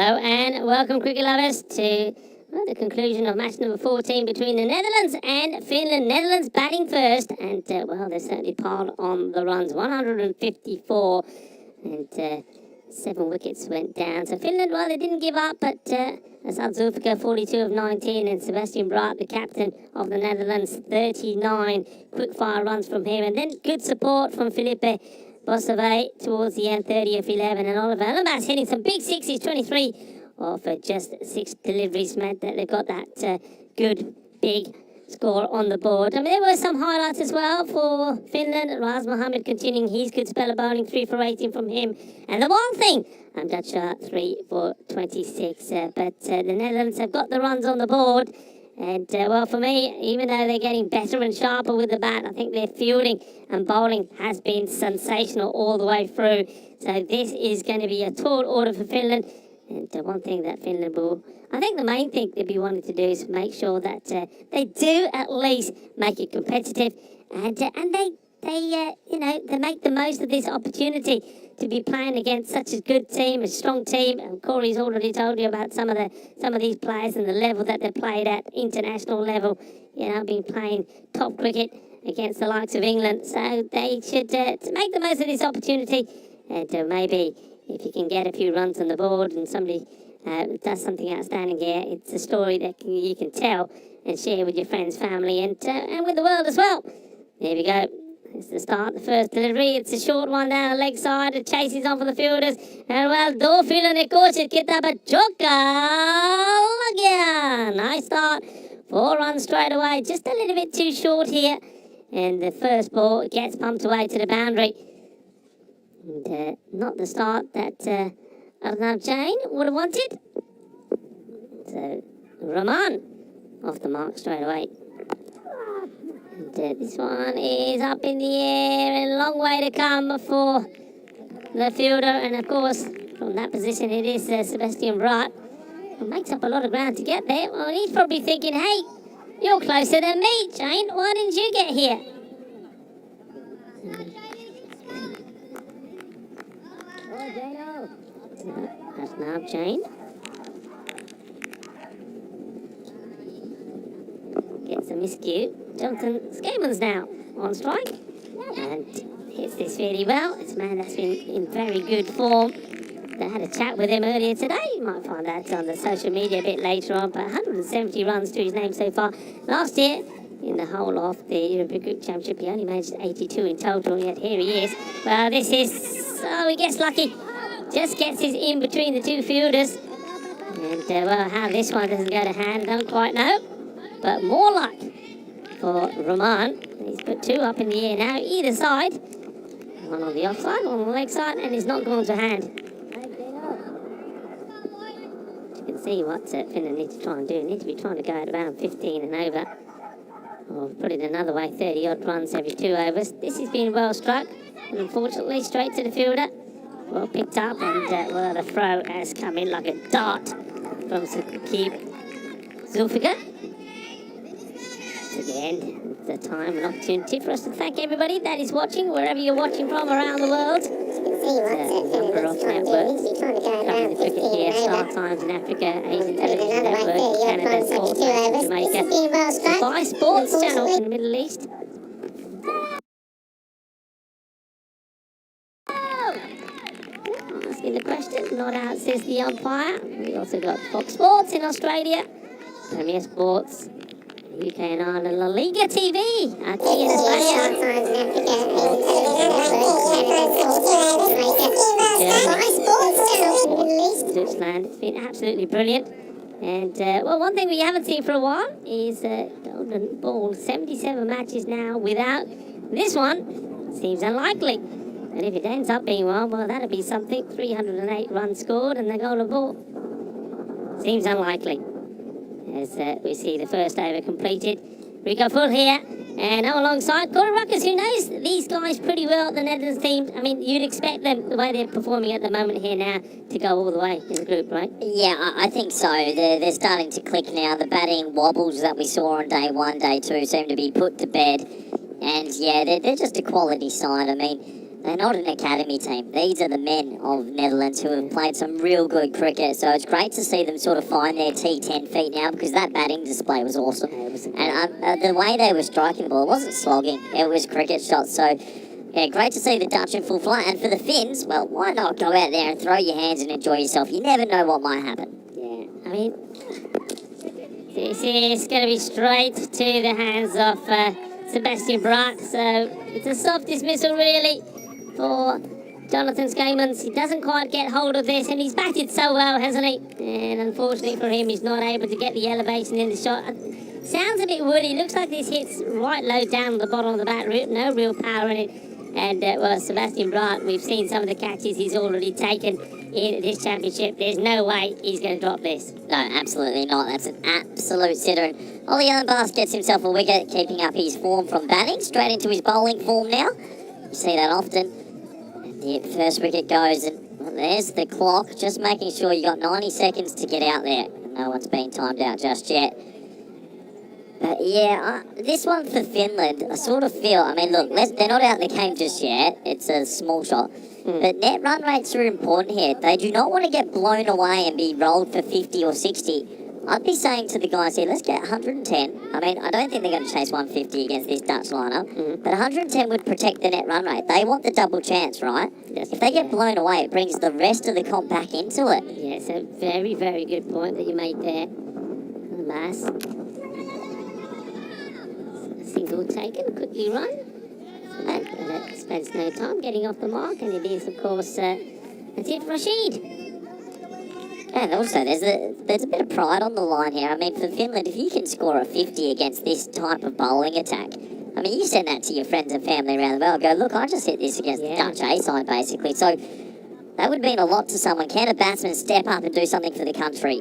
Hello and welcome, cricket lovers, to the conclusion of match number 14 between the Netherlands and Finland. Netherlands batting first, and they certainly piled on the runs, 154, and 7 wickets went down. So Finland, well, they didn't give up, but Asad Zulfikar, 42 of 19, and Sebastian Braat, the captain of the Netherlands, 39 quick-fire runs from him, and then good support from Felipe Bossavay towards the end, 30 of 11, and Oliver Ellenbas hitting some big sixes, 23 off just 6 deliveries, meant that they got that good big score on the board. I mean, there were some highlights as well for Finland. Raz Mohammed continuing his good spell of bowling, 3 for 18 from him. And the one thing, Amjad Shah, 3 for 26. But the Netherlands have got the runs on the board. And, well, for me, even though they're getting better and sharper with the bat, I think their fielding and bowling has been sensational all the way through. So this is going to be a tall order for Finland. And one thing that Finland will, I think the main thing they'll be wanting to do is make sure that they do at least make it competitive, and they make the most of this opportunity to be playing against such a good team, a strong team. And Corey's already told you about some of these players and the level that they played at, international level. You know, been playing top cricket against the likes of England. So they should make the most of this opportunity, and maybe if you can get a few runs on the board and somebody does something outstanding here, it's a story that you can tell and share with your friends, family, and with the world as well. There we go. It's the start, the first delivery. It's a short one down the leg side. It chases on for the fielders. And well, do Finland ne koche kita bachoka. Nice start. 4 runs straight away. Just a little bit too short here. And the first ball gets pumped away to the boundary. And not the start that Arnav Jain would have wanted. So Rahman off the mark straight away. And this one is up in the air, and a long way to come for the fielder. And of course, from that position, it is Sebastian Braat, who makes up a lot of ground to get there. Well, he's probably thinking, hey, you're closer than me, Jane. Why didn't you get here? That's now Jane. Gets a miscue. Jonathan Scammons now on strike. And hits this really well. It's a man that's been in very good form. I had a chat with him earlier today. You might find that on the social media a bit later on. But 170 runs to his name so far. Last year, in the whole of the European Cricket Championship, he only managed 82 in total, yet here he is. Well, this is... oh, he gets lucky. Just gets his in between the two fielders. And, well, how this one doesn't go to hand, don't quite know. But more luck for Rahman. He's put 2 up in the air now, either side. One on the offside, one on the leg side, and he's not gone to hand. You can see what Finland need to try and do. They need to be trying to go at around 15 and over. Or put it another way, 30-odd runs every 2 overs. This has been well struck, and unfortunately straight to the fielder. Well picked up, and well, the throw has come in like a dart from Saqib Zulfikar. To the end of the time and opportunity for us to thank everybody that is watching, wherever you're watching from around the world. A number of networks covering the cricket here: Star Times in Africa, Asian Television Network, Canada, Sports in Jamaica, Dubai Sports Channel in the Middle East. Asking the question, not out, says the umpire. We also got Fox Sports in Australia, Premier Sports, UK and Ireland, La Liga TV, RT in Australia, Deutschland. It's been absolutely brilliant. And, well, one thing we haven't seen for a while is Golden Ball. 77 matches now without this one. Seems unlikely. And if it ends up being one, well, that'll be something. 308 runs scored and the Golden Ball. Seems unlikely. As we see the first over completed. Rico Full here, and alongside Corey Ruckers, who knows these guys pretty well, the Netherlands team. I mean, you'd expect them, the way they're performing at the moment here now, to go all the way in the group, right? Yeah, I think so. They're starting to click now. The batting wobbles that we saw on day 1, day 2 seem to be put to bed. And, yeah, they're just a quality side. I mean, They're not an academy team. These are the men of Netherlands who have played some real good cricket. So it's great to see them sort of find their T10 feet now, because that batting display was awesome. And the way they were striking the ball, it wasn't slogging. It was cricket shots. So, yeah, great to see the Dutch in full flight. And for the Finns, well, why not go out there and throw your hands and enjoy yourself? You never know what might happen. Yeah, I mean, this is going to be straight to the hands of Sebastian Braat. So it's a soft dismissal, really, for Jonathan Skamans. He doesn't quite get hold of this, and he's batted so well, hasn't he? And unfortunately for him, he's not able to get the elevation in the shot. Sounds a bit woody. Looks like this hits right low down the bottom of the bat. No real power in it. And, well, Sebastian Braat, we've seen some of the catches he's already taken in this championship. There's no way he's going to drop this. No, absolutely not. That's an absolute sitter. And Ollie Ellenbast gets himself a wicket, keeping up his form from batting, straight into his bowling form now. You see that often. And the first wicket goes, and well, there's the clock, just making sure you got 90 seconds to get out there. No one's been timed out just yet. But yeah, this one for Finland, I sort of feel, I mean, look, they're not out in the game just yet. It's a small shot. But net run rates are important here. They do not want to get blown away and be rolled for 50 or 60. I'd be saying to the guys here, let's get 110. I mean, I don't think they're going to chase 150 against this Dutch lineup. But 110 would protect the net run rate. They want the double chance, right? Yes. If they get blown away, it brings the rest of the comp back into it. Yeah, it's a very, very good point that you made there. Nice. Single taken, quickly run. And that spends no time getting off the mark, and it is, of course, Natif Rashid. And also, there's a bit of pride on the line here. I mean, for Finland, if you can score a 50 against this type of bowling attack, I mean, you send that to your friends and family around the world. Go, look, I just hit this against the Dutch A side, basically. So that would mean a lot to someone. Can a batsman step up and do something for the country?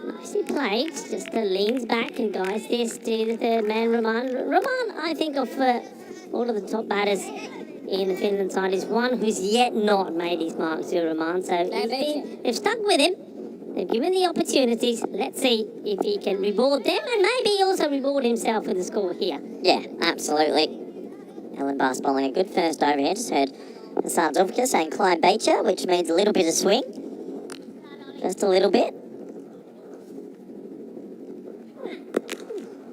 Nicely played. Just leans back and guides this to the third man, Roman. Roman, I think, of all of the top batters in the Finland side, is one who's yet not made his mark, to Roman. So they've stuck with him. They've given the opportunities. Let's see if he can reward them, and maybe also reward himself with a score here. Yeah, absolutely. Ellenbast bowling a good first over here. Just heard Hassan Dufka saying Clyde Beecher, which means a little bit of swing. Just a little bit.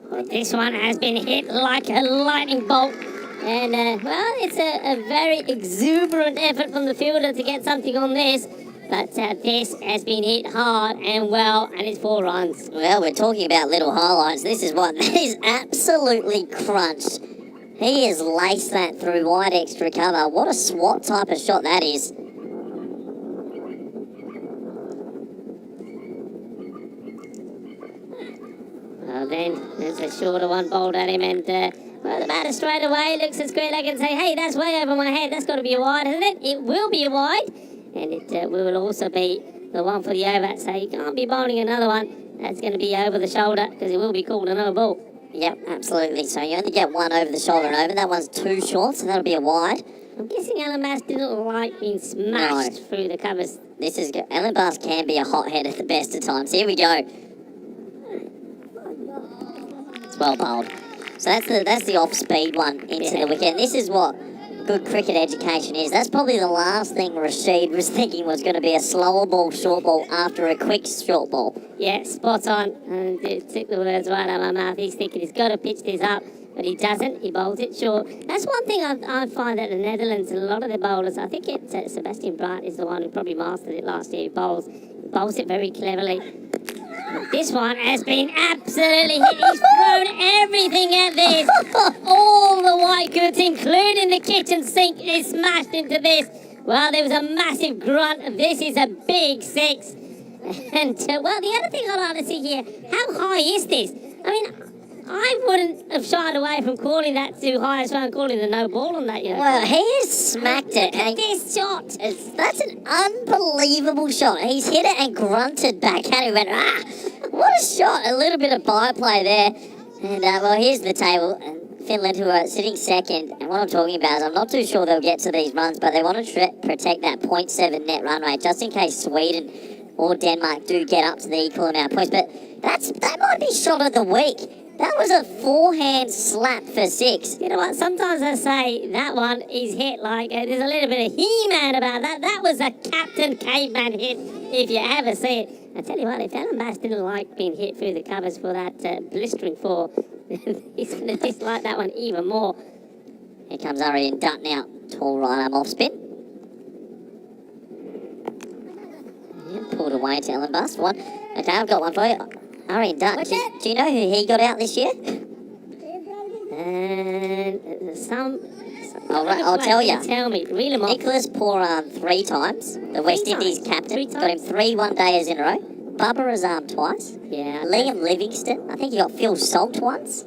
Well, this one has been hit like a lightning bolt. And, well, it's a very exuberant effort from the fielder to get something on this. But this has been hit hard and well, and it's 4 runs. Well, we're talking about little highlights. This is one that is absolutely crunched. He has laced that through wide extra cover. What a SWAT type of shot that is. Well, then there's a shorter one bowled at him, and well, the batter straight away looks at square leg and say, hey, that's way over my head. That's got to be a wide, isn't it? It will be a wide, and it will also be the one for the over. So you can't be bowling another one. That's going to be over the shoulder, because it will be called a no ball. Yep, absolutely. So you only get one over the shoulder and over. That one's too short, so that'll be a wide. I'm guessing Ellenbast didn't like being smashed through the covers. This is good. Ellenbast can be a hothead at the best of times. Here we go. It's well bowled. So that's the off-speed one into the wicket. And this is what good cricket education is. That's probably the last thing Rashid was thinking was going to be a slower ball, short ball after a quick short ball. Yeah, spot on. And it took the words right out of my mouth. He's thinking he's got to pitch this up, but he doesn't. He bowls it short. That's one thing I find that the Netherlands, a lot of their bowlers, I think it's Sebastian Braat is the one who probably mastered it last year. He bowls it very cleverly. This one has been absolutely hit. He's thrown everything at this. All the white goods, including the kitchen sink, is smashed into this. Well, there was a massive grunt. This is a big 6. And, well, the other thing I'd like to see here, how high is this? I mean, I wouldn't have shied away from calling that too high, so I'm calling the no ball on that. Well, he has smacked it. Look at this shot. That's an unbelievable shot. He's hit it and grunted back at him. Went, what a shot. A little bit of byplay there. And, well, here's the table. Finland, who are sitting second. And what I'm talking about is I'm not too sure they'll get to these runs, but they want to protect that 0.7 net run rate, just in case Sweden or Denmark do get up to the equal amount of points. But that might be shot of the week. That was a forehand slap for 6. You know what? Sometimes I say that one is hit like there's a little bit of He-Man about that. That was a Captain Caveman hit, if you ever see it. I tell you what, if Alan Bass didn't like being hit through the covers for that blistering 4, he's going to dislike that one even more. Here comes Arian Dutt now. Tall right arm off spin. Yeah, pulled away to Alan Bass. One. Okay, I've got one for you. Arian Dutt, do you know who he got out this year? I'll tell you. Tell me, reel him off. Nicholas Poran 3 times. The West Indies captain. Got him 3 one-dayers in a row. Bubba Azam twice. Yeah. Liam Livingston. I think he got Phil Salt once.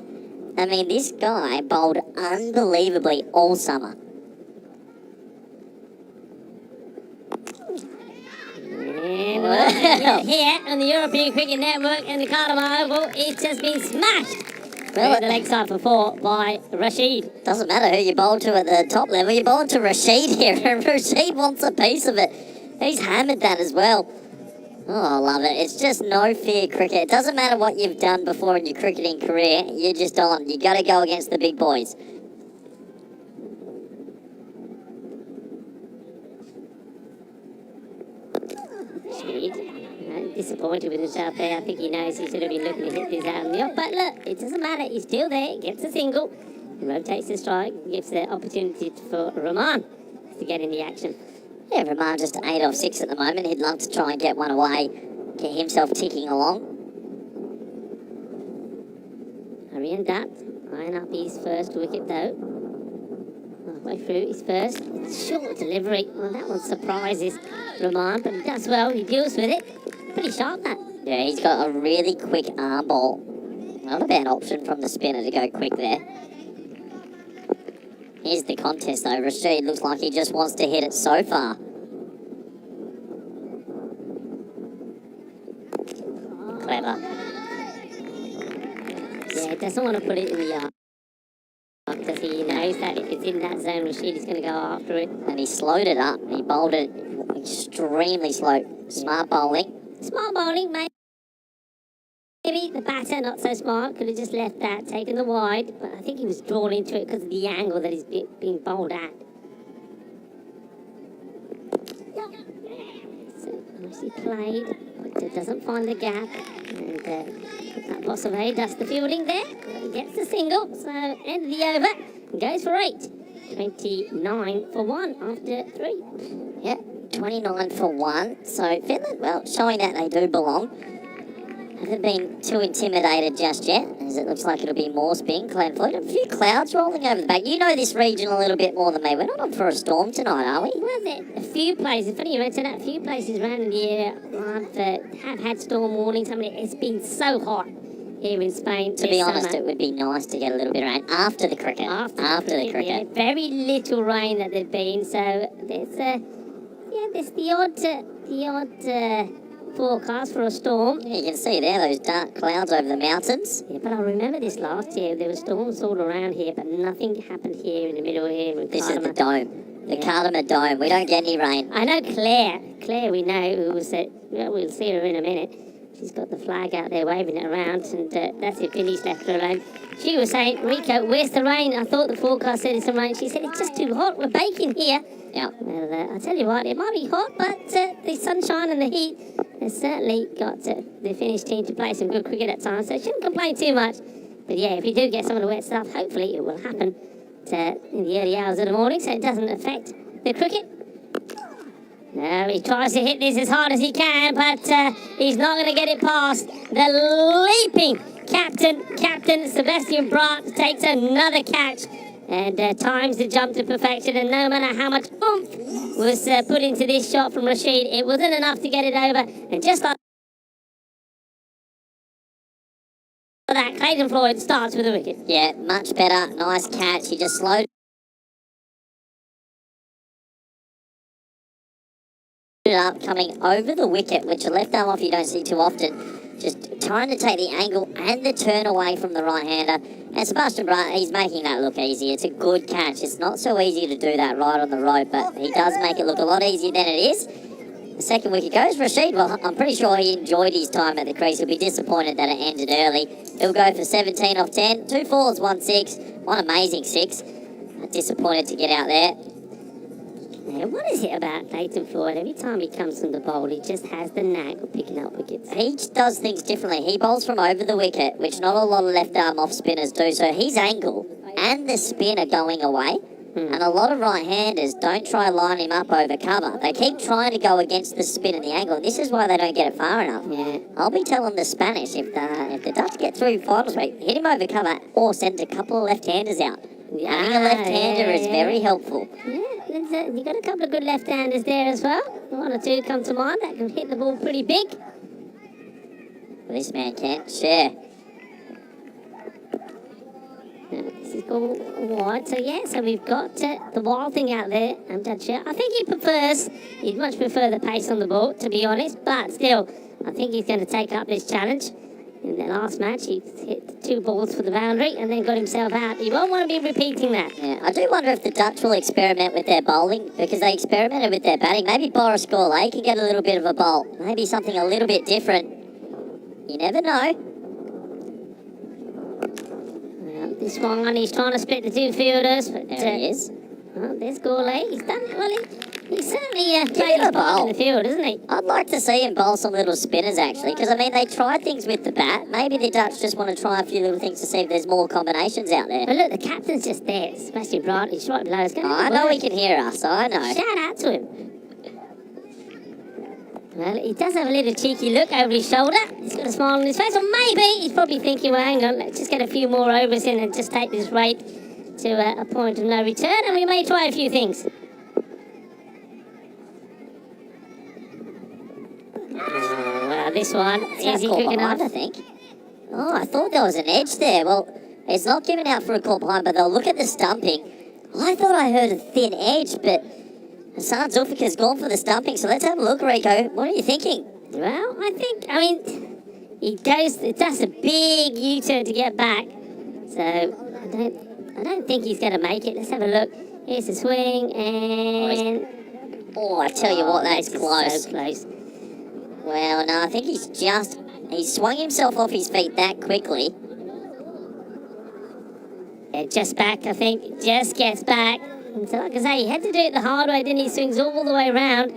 I mean, this guy bowled unbelievably all summer. And well, here on the European Cricket Network and the Cardiff Oval, it's just been smashed. Well, the leg side for 4 by Rashid. Doesn't matter who you bowl to at the top level, you bowl to Rashid here, and Rashid wants a piece of it. He's hammered that as well. Oh, I love it. It's just no fear cricket. It doesn't matter what you've done before in your cricketing career, you're just on. You got to go against the big boys. Rashid, disappointed with himself there. I think he knows he should have been looking to hit this out in the off. But look, it doesn't matter. He's still there. Gets a single. Rotates the strike. Gives the opportunity for Rahman to get in the action. Yeah, Rahman just 8 off 6 at the moment. He'd love to try and get one away, get himself ticking along. Arian Dutt eyeing up his first wicket though. Halfway through his first. Short delivery. Well, that one surprises Rahman, but he does well. He deals with it. Pretty sharp, that. Yeah, he's got a really quick arm ball. Not a bad option from the spinner to go quick there. Here's the contest though. Rashid looks like he just wants to hit it so far. Clever. Yeah, doesn't want to put it in the yard. Because he knows that if it's in that zone, Rashid is going to go after it. And he slowed it up. He bowled it extremely slow. Smart bowling. Smart bowling, mate. Maybe the batter, not so smart, could have just left that, taken the wide, but I think he was drawn into it because of the angle that he's being bowled at. So, nicely played, but it doesn't find the gap, and that Bossaway does the fielding there, gets the single, so end of the over, goes for 8. 29 for 1 after 3. Yeah, 29 for 1, so Finland, well, showing that they do belong. Haven't been too intimidated just yet, as it looks like it'll be more spin. Clanfleet, a few clouds rolling over the back. You know this region a little bit more than me. We're not on for a storm tonight, are we? Well, there a few places, funny you mention that, a few places around in the area have had storm warnings. I mean, it's been so hot here in Spain. To be honest, it would be nice to get a little bit of rain after the cricket. After the cricket. Yeah, very little rain that there's been, so there's the odd forecast for a storm. Yeah, you can see there those dark clouds over the mountains. Yeah, but I remember this last year. There were storms all around here, but nothing happened here in the middle here. This is the dome. The Cardamom Dome. We don't get any rain. I know Claire. Claire, we know, who was we'll see her in a minute. She's got the flag out there waving it around, and that's it. Vinny's left her alone. She was saying, Rico, where's the rain? I thought the forecast said it's some rain. She said, it's just too hot. We're baking here. Yeah. Well, I tell you what, it might be hot, but the sunshine and the heat has certainly got the Finnish team to play some good cricket at times, so I shouldn't complain too much. But yeah, if you do get some of the wet stuff, hopefully it will happen in the early hours of the morning, so it doesn't affect the cricket. Now he tries to hit this as hard as he can, but he's not going to get it past the leaping Captain Sebastian Braat takes another catch and times the jump to perfection, and no matter how much oomph was put into this shot from Rashid, it wasn't enough to get it over, and just like that, Clayton Floyd starts with a wicket. Yeah, much better. Nice catch. He just slowed it up, coming over the wicket, which a left arm off you don't see too often. Just trying to take the angle and the turn away from the right-hander. And Sebastian Braat, he's making that look easy. It's a good catch. It's not so easy to do that right on the road, but he does make it look a lot easier than it is. The second wicket goes. Rashid, well, I'm pretty sure he enjoyed his time at the crease. He'll be disappointed that it ended early. He'll go for 17 off 10. 2 fours, 1 6. One amazing 6. Disappointed to get out there. Yeah, what is it about Nathan Floyd? Every time he comes from the bowl, he just has the knack of picking up wickets. He does things differently. He bowls from over the wicket, which not a lot of left arm off spinners do. So his angle and the spin are going away. And a lot of right-handers don't try line him up over cover. They keep trying to go against the spin and the angle. This is why they don't get it far enough. Yeah. I'll be telling the Spanish, if the Dutch get through finals week, hit him over cover or send a couple of left-handers out. Having a left-hander is very helpful. Yeah, you got a couple of good left-handers there as well. One or two come to mind that can hit the ball pretty big. This man can share. This is all wide, so yeah, so we've got the wild thing out there. I'm not sure. I think he'd much prefer the pace on the ball, to be honest, but still, I think he's going to take up this challenge. In the last match, he hit 2 balls for the boundary and then got himself out. He won't want to be repeating that. Yeah, I do wonder if the Dutch will experiment with their bowling, because they experimented with their batting. Maybe Boris Gourlay can get a little bit of a bowl. Maybe something a little bit different. You never know. This one, he's trying to split the 2 fielders, but There he is. well, there's Gourlay. He's done well. He's certainly Give played him his a part bowl. in the field, isn't he? I'd like to see him bowl some little spinners, actually, because, I mean, they tried things with the bat. Maybe the Dutch just want to try a few little things to see if there's more combinations out there. But look, the captain's just there. Sebastian Bright, he's right below us. I know he can hear us, I know. Shout out to him. Well, he does have a little cheeky look over his shoulder. He's got a smile on his face, or maybe he's probably thinking, well, hang on, let's just get a few more overs in and just take this rate to a point of no return, and we may try a few things. Well, this one, easy quick enough. I think. Oh, I thought there was an edge there. Well, it's not given out for a call behind, but they'll look at the stumping. I thought I heard a thin edge, but Hassan Zulfikar's gone for the stumping, so let's have a look, Rico. What are you thinking? Well, I mean, it does a big U-turn to get back. So, I don't think he's going to make it. Let's have a look. Here's the swing, and... Oh, I tell you what, that's this is close. So close. Well, no, I think he swung himself off his feet that quickly. Yeah, just back, I think. Just gets back. And so, like I say, he had to do it the hard way, didn't he? Swings all the way around.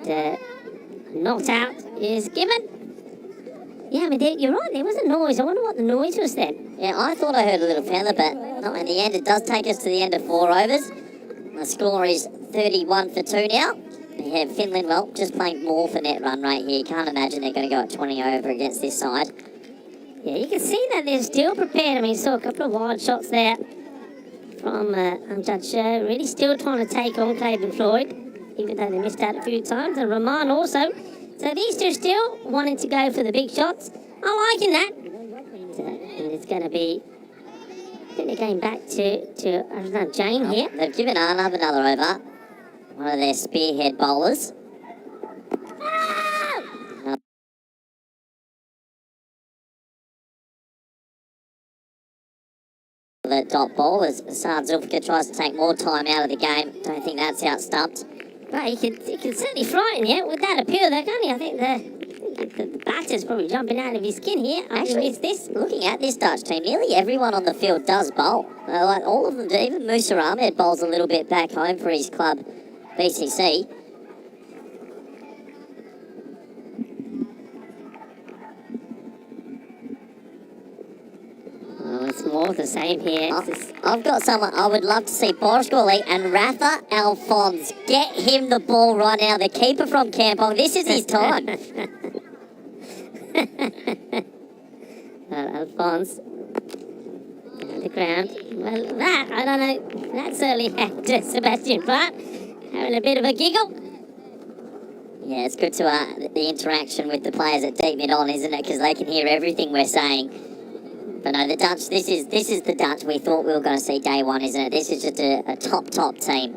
And knocked out is given. Yeah, I mean, you're right, there was a noise. I wonder what the noise was then. Yeah, I thought I heard a little feather, but no, in the end, it does take us to the end of 4 overs. The score is 31 for 2 now. Yeah, Finland, well, just playing more for net run rate here. You can't imagine they're going to go at 20 over against this side. Yeah, you can see that they're still prepared. I mean, you saw a couple of wide shots there from Judge really still trying to take on Clayton Floyd, even though they missed out a few times, and Rahman also. So these two still wanting to go for the big shots. I'm liking that. And it's going to be, I think they're going back to Jane here. They've given Arnab another over. One of their spearhead bowlers. The dot ball as Hassan Zulfikar tries to take more time out of the game. Don't think that's out stumped. Well, he can certainly frighten you with that appeal though, can't he? I think the batter's probably jumping out of his skin here. Actually, It's this. looking at this Dutch team, nearly everyone on the field does bowl. Like all of them do. Even Musa Ahmed bowls a little bit back home for his club, BCC. Oh, it's more of the same here. I've got someone I would love to see. Boris Gourlay and Rafa Alphonse. Get him the ball right now. The keeper from Kampong. This is his time. Well, Alphonse on the ground. Well, that, I don't know, that certainly had Sebastian Pratt having a bit of a giggle. Yeah, it's good to the interaction with the players at deep mid on, isn't it? Because they can hear everything we're saying. But no, the Dutch, this is the Dutch we thought we were going to see day one, isn't it? This is just a top team.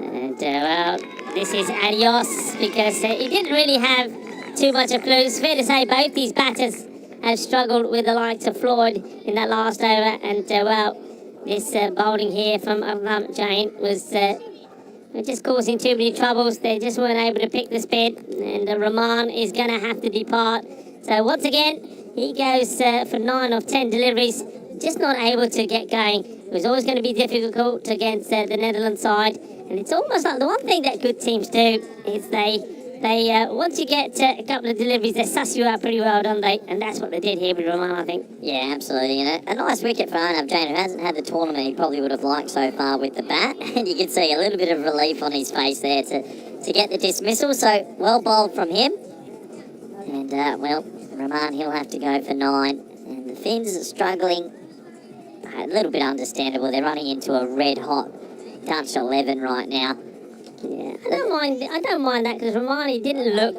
And, well, this is adios, because he didn't really have too much of clue. It's fair to say both these batters have struggled with the likes of Floyd in that last over. And, well, this bowling here from Jane was They're just causing too many troubles. They just weren't able to pick the speed, and Rahman is going to have to depart. So once again, he goes for 9 of 10 deliveries, just not able to get going. It was always going to be difficult against the Netherlands side, and it's almost like the one thing that good teams do is they once you get a couple of deliveries, they suss you out pretty well, don't they? And that's what they did here with Rahman, I think. Yeah, absolutely. And a nice wicket for Arnab Jain, who hasn't had the tournament he probably would have liked so far with the bat. And you can see a little bit of relief on his face there to get the dismissal. So, well bowled from him. And, well, Rahman, he'll have to go for 9. And the Finns are struggling. A little bit understandable. They're running into a red-hot Dutch 11 right now. Yeah, I don't mind that because Rahman didn't look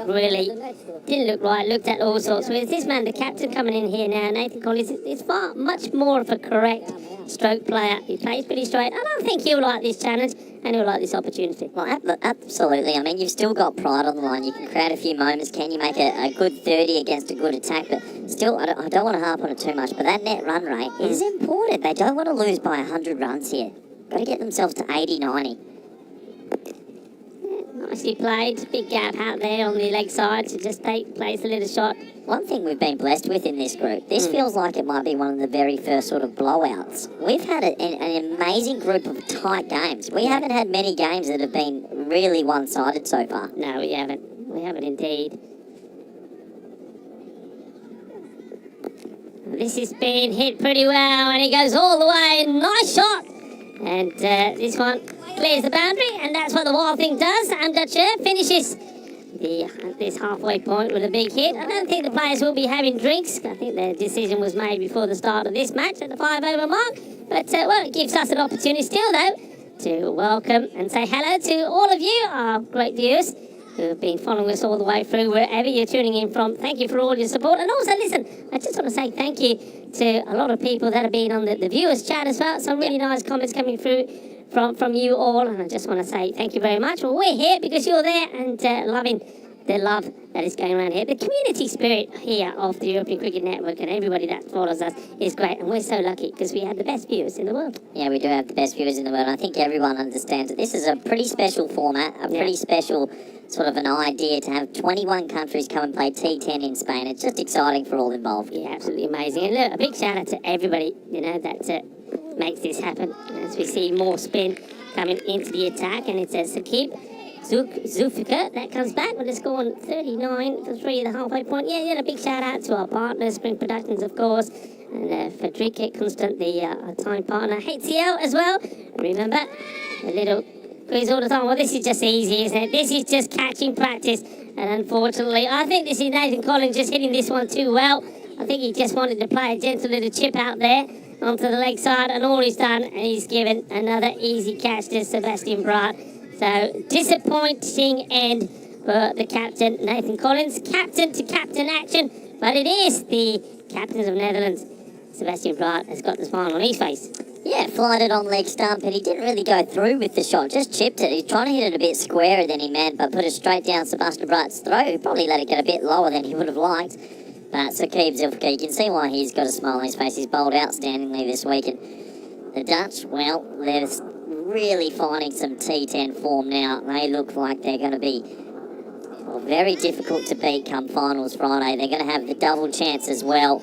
right, looked at all sorts. Whereas this man, the captain coming in here now, Nathan Collins, is far much more of a correct stroke player. He plays pretty straight. I don't think he'll like this challenge and he'll like this opportunity. Well, absolutely. I mean, you've still got pride on the line. You can create a few moments. Can you make a good 30 against a good attack? But still, I don't want to harp on it too much. But that net run rate is important. They don't want to lose by 100 runs here. Got to get themselves to 80, 90. Nicely played. Big gap out there on the leg side to just place a little shot. One thing we've been blessed with in this group, this feels like it might be one of the very first sort of blowouts. We've had an amazing group of tight games. We haven't had many games that have been really one-sided so far. No, we haven't. We haven't indeed. This has been hit pretty well and he goes all the way. Nice shot. And this one clears the boundary, and that's what the Wild thing does. Amdutcher finishes this halfway point with a big hit. I don't think the players will be having drinks. I think the decision was made before the start of this match at the 5-over mark. But, well, it gives us an opportunity still, though, to welcome and say hello to all of you, our great viewers, who have been following us all the way through wherever you're tuning in from. Thank you for all your support. And also, listen, I just want to say thank you to a lot of people that have been on the viewers chat as well. Some really nice comments coming through from you all, and I just want to say thank you very much. Well, we're here because you're there and loving the love that is going around here. The community spirit here of the European Cricket Network and everybody that follows us is great, and we're so lucky because we have the best viewers in the world. Yeah, we do have the best viewers in the world. I think everyone understands that this is a pretty special format, a pretty special sort of an idea to have 21 countries come and play T10 in Spain. It's just exciting for all involved. Yeah, absolutely amazing. And look, a big shout out to everybody, that makes this happen. As we see more spin coming into the attack, and it's a Sakib Zulfikar that comes back with a score on 39 for 3 at the halfway point. Yeah, a big shout out to our partners, Spring Productions, of course, and Frederica Constant, our time partner, HCL as well. Remember, a little quiz all the time. Well, this is just easy, isn't it? This is just catching practice, and unfortunately, I think this is Nathan Collins just hitting this one too well. I think he just wanted to play a gentle little chip out there onto the leg side, and all he's done, and he's given another easy catch to Sebastian Braat. So, disappointing end for the captain, Nathan Collins. Captain to captain action, but it is the captains of Netherlands. Sebastian Braat has got the smile on his face. Yeah, flied it on leg stump, and he didn't really go through with the shot, just chipped it. He's trying to hit it a bit squarer than he meant, but put it straight down Sebastian Braat's throat. He probably let it get a bit lower than he would have liked. But Sakib Zulfikar, you can see why he's got a smile on his face. He's bowled outstandingly this week. And the Dutch, well, they're really finding some T10 form now. They look like they're going to be very difficult to beat come finals Friday. They're going to have the double chance as well.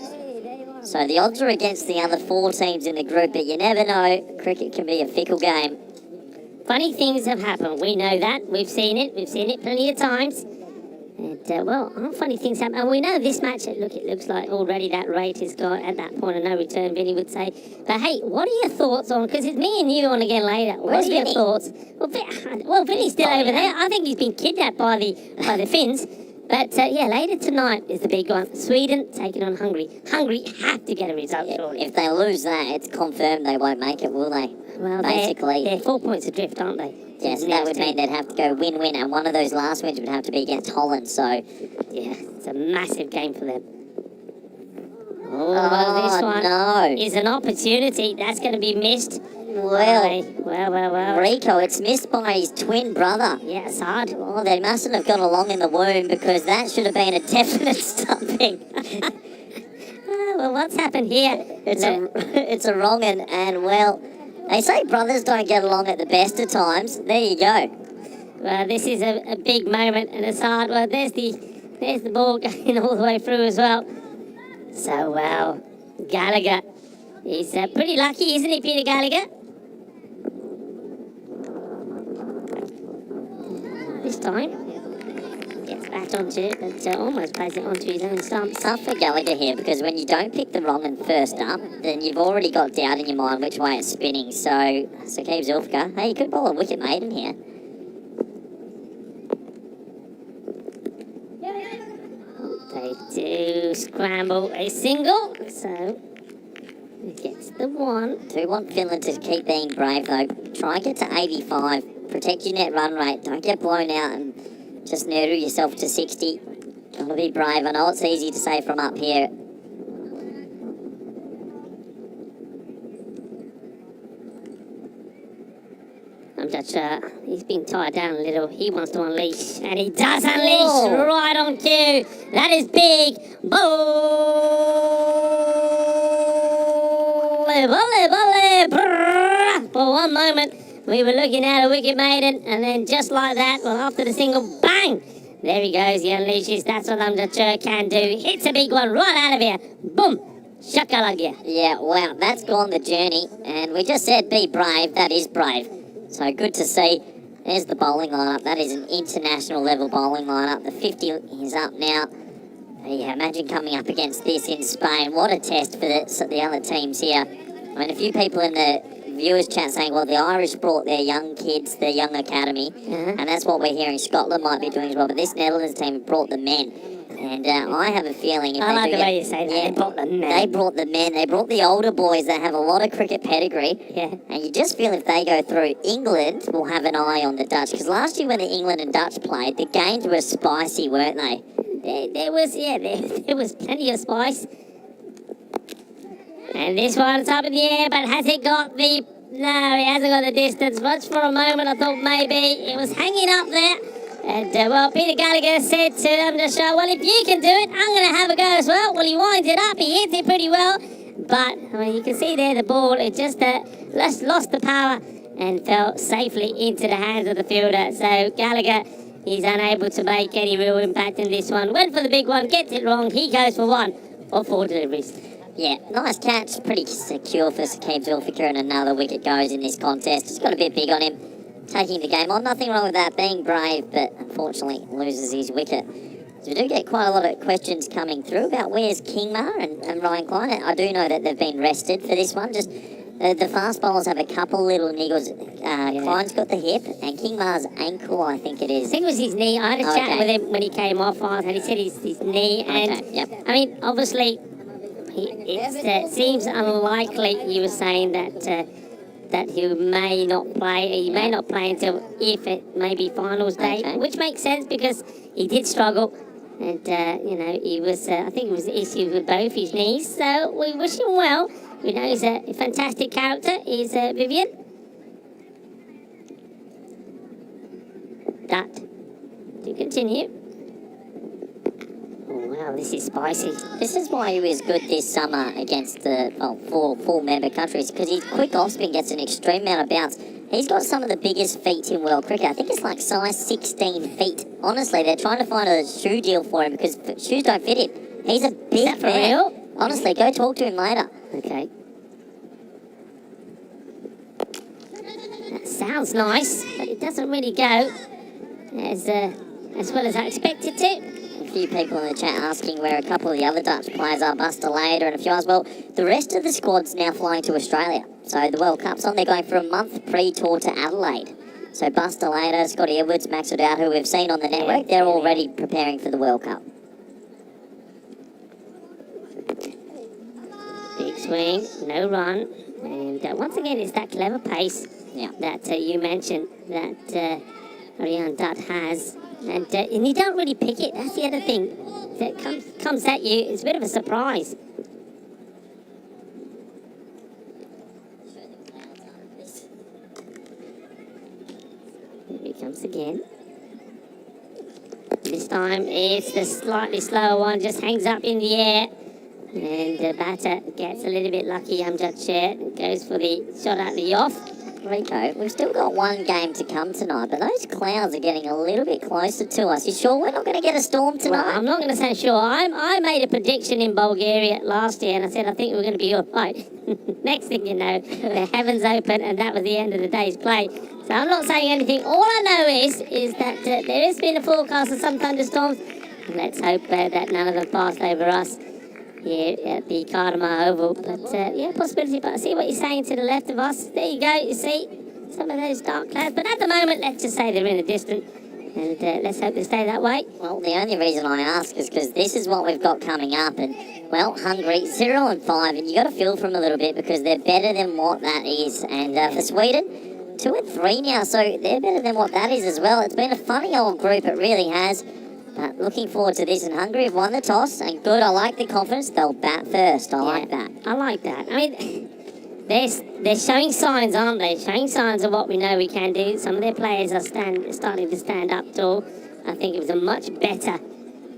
So the odds are against the other 4 teams in the group, but you never know. Cricket can be a fickle game. Funny things have happened. We know that. We've seen it. We've seen it plenty of times. And, well, funny things happen. And we know this match, it looks like already that rate has got at that point of no return, Vinny would say. But, hey, what are your thoughts on, because it's me and you on again later. What are your thoughts? Well, Vinny's still over there. I think he's been kidnapped by the Finns. But, yeah, later tonight is the big one. Sweden taking on Hungary. Hungary have to get a result, surely. If they lose that, it's confirmed they won't make it, will they? Well, basically, they're 4 points adrift, aren't they? Yes, so that would mean they'd have to go win-win, and one of those last wins would have to be against Holland, so... Yeah, it's a massive game for them. Oh, this one is an opportunity. That's going to be missed. Well. Rico, it's missed by his twin brother. Yeah, it's hard. Oh, they mustn't have got along in the womb, because that should have been a definite stumping. Well, what's happened here? It's a wrong and well, they say brothers don't get along at the best of times. There you go. Well, this is a big moment and it's hard. Well, there's the ball going all the way through as well. So, well, Gallagher, he's pretty lucky, isn't he, Peter Gallagher? This time, gets back onto it, but almost plays it onto his own stump. Tough for Gallagher here because when you don't pick the wrong and first up, then you've already got doubt in your mind which way it's spinning. So Kev Zulfiqar, hey, you could bowl a wicket maiden here. They do scramble a single, so he gets the one. Do want Finland to keep being brave though. Try and get to 85. Protect your net run rate. Don't get blown out and just noodle yourself to 60. Gotta be brave. I know it's easy to say from up here. I'm just he's been tied down a little. He wants to unleash, and he does unleash right on cue. That is big. Volley. For one moment, we were looking at a wicket maiden, and then just like that, well, after the single, bang! There he goes, he unleashes. That's what Amjad can do. Hits a big one right out of here. Boom! Shakalagya. Yeah, wow, that's gone the journey. And we just said be brave. That is brave. So good to see. There's the bowling lineup. That is an international level bowling lineup. The 50 is up now. Yeah, imagine coming up against this in Spain. What a test for the other teams here. I mean, a few people in the viewers chat saying, well, the Irish brought their young kids, their young academy, and that's what we're hearing Scotland might be doing as well. But this Netherlands team brought the men. And I have a feeling if I like the way you say that. Yeah, They brought the men. They brought the men. They brought the older boys that have a lot of cricket pedigree. Yeah. And you just feel if they go through, England will have an eye on the Dutch. Because last year when the England and Dutch played, the games were spicy, weren't they? There was plenty of spice. And this one's up in the air, but has it got the... No, it hasn't got the distance. Much for a moment, I thought maybe it was hanging up there. And, well, Peter Gallagher said to Amjad Shah, well, if you can do it, I'm going to have a go as well. Well, he winds it up. He hits it pretty well. But, I mean, you can see there the ball, it just lost the power and fell safely into the hands of the fielder. So Gallagher is unable to make any real impact in this one. Went for the big one, gets it wrong. He goes for one or 4 deliveries. Yeah, nice catch. Pretty secure for Kev Zulfiqar, and another wicket goes in this contest. It's got a bit big on him. Taking the game on. Nothing wrong with that, being brave, but unfortunately loses his wicket. So we do get quite a lot of questions coming through about where's Kingmar and Ryan Klein. I do know that they've been rested for this one. Just the fast bowlers have a couple little niggles. Klein's got the hip, and Kingmar's ankle, I think it is. I think it was his knee. I had a chat with him when he came off, and he said his knee. And I mean, obviously, it seems unlikely. He was saying that he may not play. He may not play until if it may be finals day, which makes sense because he did struggle, and he was. I think it was the issue with both his knees. So we wish him well. We know he's a fantastic character. Is Vivian. That to continue. Oh, wow, this is spicy. This is why he was good this summer against the four member countries, because his quick off spin gets an extreme amount of bounce. He's got some of the biggest feet in world cricket. I think it's like size 16 feet. Honestly, they're trying to find a shoe deal for him because shoes don't fit him. He's a big for real? Honestly, go talk to him later. Okay. That sounds nice, but it doesn't really go as well as I expected to. A few people in the chat asking where a couple of the other Dutch players are, Buster Lader and a few others. Well, the rest of the squad's now flying to Australia. So the World Cup's on. They're going for a month pre-tour to Adelaide. So Buster Lader, Scotty Edwards, Max O'Dowd, who we've seen on the network, they're already preparing for the World Cup. Big swing, no run. And once again, it's that clever pace that you mentioned that Ariane Dutt has. And you don't really pick it. That's the other thing that comes at you. It's a bit of a surprise. Here he comes again. This time it's the slightly slower one, just hangs up in the air. And the batter gets a little bit lucky. Amjad Sher goes for the shot at the off. Rico, we've still got one game to come tonight, but those clouds are getting a little bit closer to us. You sure we're not going to get a storm Well, tonight? I'm not going to say sure. I made a prediction in Bulgaria last year, and I said I think we're going to be all right. Next thing you know, the heavens open, and that was the end of the day's play. So I'm not saying anything. All I know is that there has been a forecast of some thunderstorms. Let's hope that none of them passed over us here at the Cardamar Oval. But yeah, possibility. But I see what you're saying to the left of us. There you go. You see some of those dark clouds. But at the moment, let's just say they're in the distance. And let's hope they stay that way. Well, the only reason I ask is because this is what we've got coming up, and well, Hungary 0-5, and you got to feel for them a little bit because they're better than what that is. And for Sweden, 2-3 now, so they're better than what that is as well. It's been a funny old group, it really has. But looking forward to this, and Hungary have won the toss, and good. I like the confidence. They'll bat first. I like that. I like that. I mean, they're showing signs, aren't they? Showing signs of what we know we can do. Some of their players are starting to stand up tall. I think it was a much better,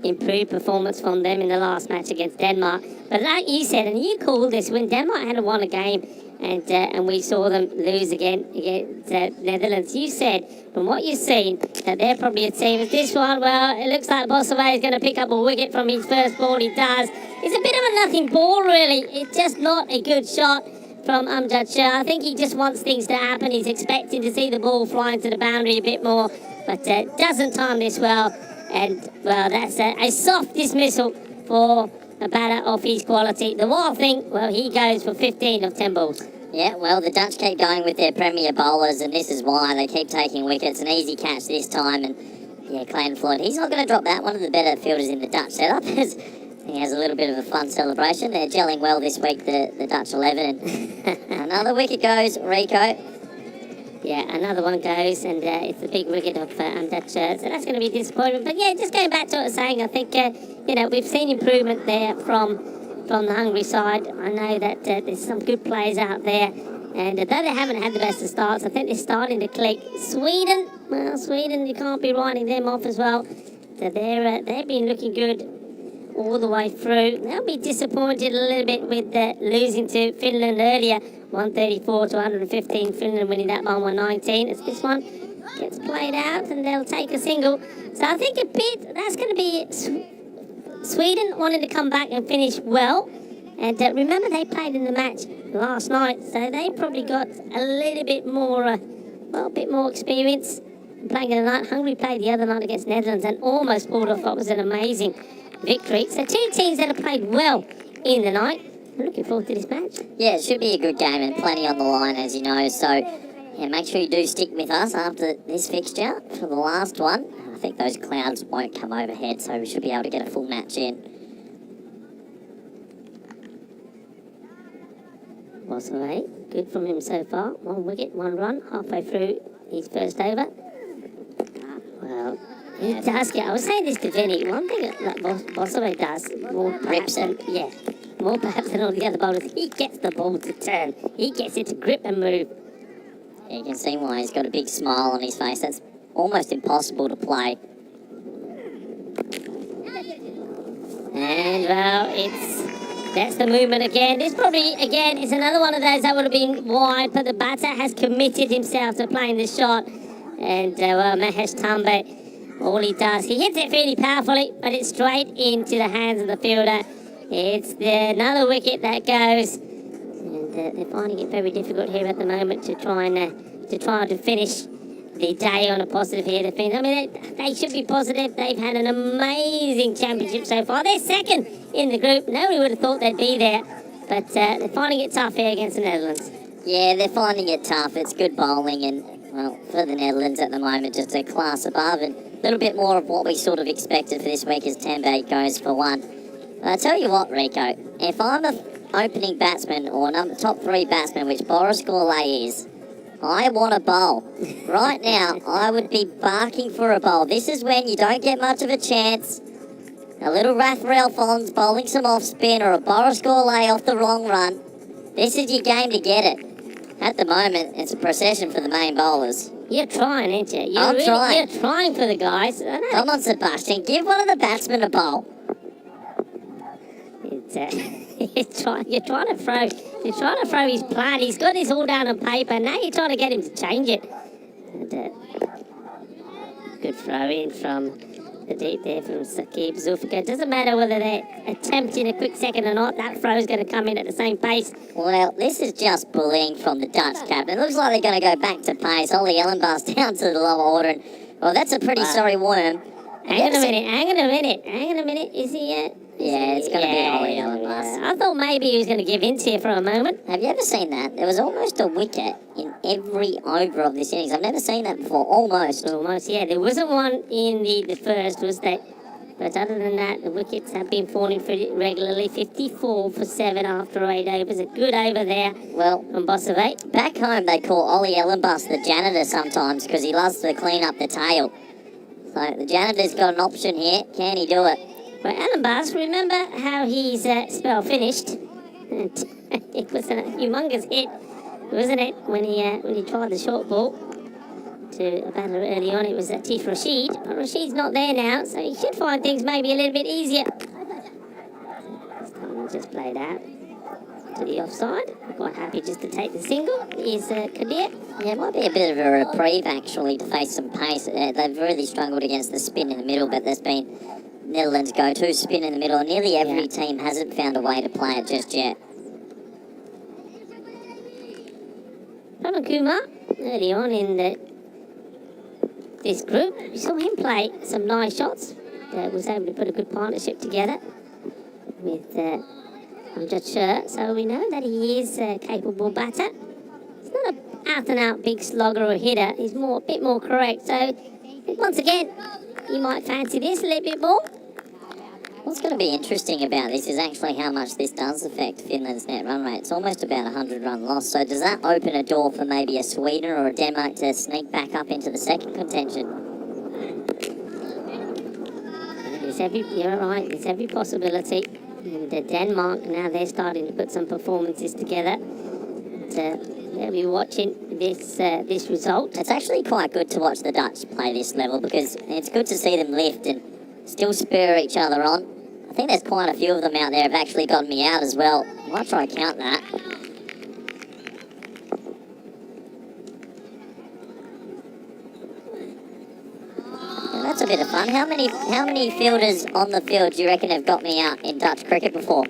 improved performance from them in the last match against Denmark. But like you said, and you called this, when Denmark had won a game and we saw them lose again against Netherlands, you said, from what you've seen, that they're probably a team. With this one, well, it looks like Bossaway is going to pick up a wicket from his first ball. He does. It's a bit of a nothing ball, really. It's just not a good shot from Amjad Shah. I think he just wants things to happen. He's expecting to see the ball flying to the boundary a bit more, but doesn't time this well. And, well, that's a soft dismissal for a batter of his quality. The wild thing, well, he goes for 15 of 10 balls. Yeah, well, the Dutch keep going with their premier bowlers, and this is why they keep taking wickets. An easy catch this time, and yeah, Clayton Floyd, he's not going to drop that. One of the better fielders in the Dutch setup. He has a little bit of a fun celebration. They're gelling well this week, the Dutch 11. And another wicket goes, Rico. Yeah, another one goes, and it's a big wicket of Dutch. So that's going to be a disappointment. But yeah, just going back to what I was saying, I think, we've seen improvement there from the Hungary side. I know that there's some good players out there. And though they haven't had the best of starts, I think they're starting to click. Sweden, you can't be writing them off as well. So they've been looking good all the way through. They'll be disappointed a little bit with losing to Finland earlier, 134 to 115. Finland winning that one 119. As this one gets played out, and they'll take a single. So I think that's going to be Sweden wanting to come back and finish well. And remember, they played in the match last night, so they probably got a little bit more, a bit more experience playing in the night. Hungary played the other night against Netherlands and almost pulled off what was an amazing victory. So two teams that have played well in the night. I'm looking forward to this match. Yeah, it should be a good game and plenty on the line, as you know. So, yeah, make sure you do stick with us after this fixture for the last one. I think those clouds won't come overhead, so we should be able to get a full match in. Bossaway, good from him so far. 1 wicket, 1 run, halfway through his first over. Well, he does get. I was saying this to Vinny. One thing that Bossaway does, more perhaps than all the other bowlers, he gets the ball to turn. He gets it to grip and move. Yeah, you can see why he's got a big smile on his face. That's almost impossible to play. And well, that's the movement again. This probably, again, is another one of those that would have been wide, but the batter has committed himself to playing the shot. And well, Mahesh Tambe, all he does, he hits it fairly powerfully, but it's straight into the hands of the fielder. It's another wicket that goes, and they're finding it very difficult here at the moment to try to finish the day on a positive here. I mean, they should be positive. They've had an amazing championship so far. They're second in the group. Nobody would have thought they'd be there, but they're finding it tough here against the Netherlands. Yeah, they're finding it tough. It's good bowling, and well, for the Netherlands at the moment, just a class above, and a little bit more of what we sort of expected for this week as Tembe goes for 1. But I tell you what, Rico, if I'm an opening batsman or top 3 batsman, which Boris Gourlay is, I want a bowl. Right now, I would be barking for a bowl. This is when you don't get much of a chance. A little Rafael Fons bowling some off spin, or a Boris Gourlay off the wrong run. This is your game to get it. At the moment, it's a procession for the main bowlers. You're trying, ain't you? I'm trying. You're trying for the guys. Come on, Sebastian, give one of the batsmen a bowl. It's You're trying to throw his plan. He's got this all down on paper. Now you're trying to get him to change it. And, good throw in from the deep there from Saqib Zulfikar. It doesn't matter whether they're attempting a quick second or not. That throw's going to come in at the same pace. Well, this is just bullying from the Dutch captain. It looks like they're going to go back to pace. Ollie Ellenbas down to the lower order. And, well, that's a pretty sorry worm. Hang on a minute. Is he yet? Yeah, it's going to be Ollie Ellenbas. I thought maybe he was going to give in here for a moment. Have you ever seen that? There was almost a wicket in every over of this innings. I've never seen that before. Almost. Almost, yeah. There wasn't one in the first, was there? But other than that, the wickets have been falling pretty regularly. 54 for 7 after 8 overs. A good over there Well, from Bosavate. back home they call Ollie Ellenbus the janitor sometimes because he loves to clean up the tail. So the janitor's got an option here. Can he do it? Well, Alan Bass, remember how his spell finished? It was a humongous hit, wasn't it, when he tried the short ball to a batter early on. It was Atif Rashid, but Rashid's not there now, so he should find things maybe a little bit easier. This time we'll just play that to the offside. Quite happy just to take the single. Is Kadir. Yeah, it might be a bit of a reprieve actually to face some pace. They've really struggled against the spin in the middle, but there's been Netherlands go-to spin in the middle, and nearly every team hasn't found a way to play it just yet. Raman Kumar, early on in this group, we saw him play some nice shots. Was able to put a good partnership together with Amjad Sher, so we know that he is a capable batter. He's not an out-and-out big slogger or hitter. He's a bit more correct. So once again, you might fancy this a little bit more. What's going to be interesting about this is actually how much this does affect Finland's net run rate. It's almost about 100 run loss. So does that open a door for maybe a Sweden or a Denmark to sneak back up into the second contention? You're right, there's every possibility. And Denmark, now they're starting to put some performances together. They'll be watching this result. It's actually quite good to watch the Dutch play this level because it's good to see them lift and still spur each other on. I think there's quite a few of them out there have actually gotten me out as well. I might try to count that. Yeah, that's a bit of fun. How many fielders on the field do you reckon have got me out in Dutch cricket before?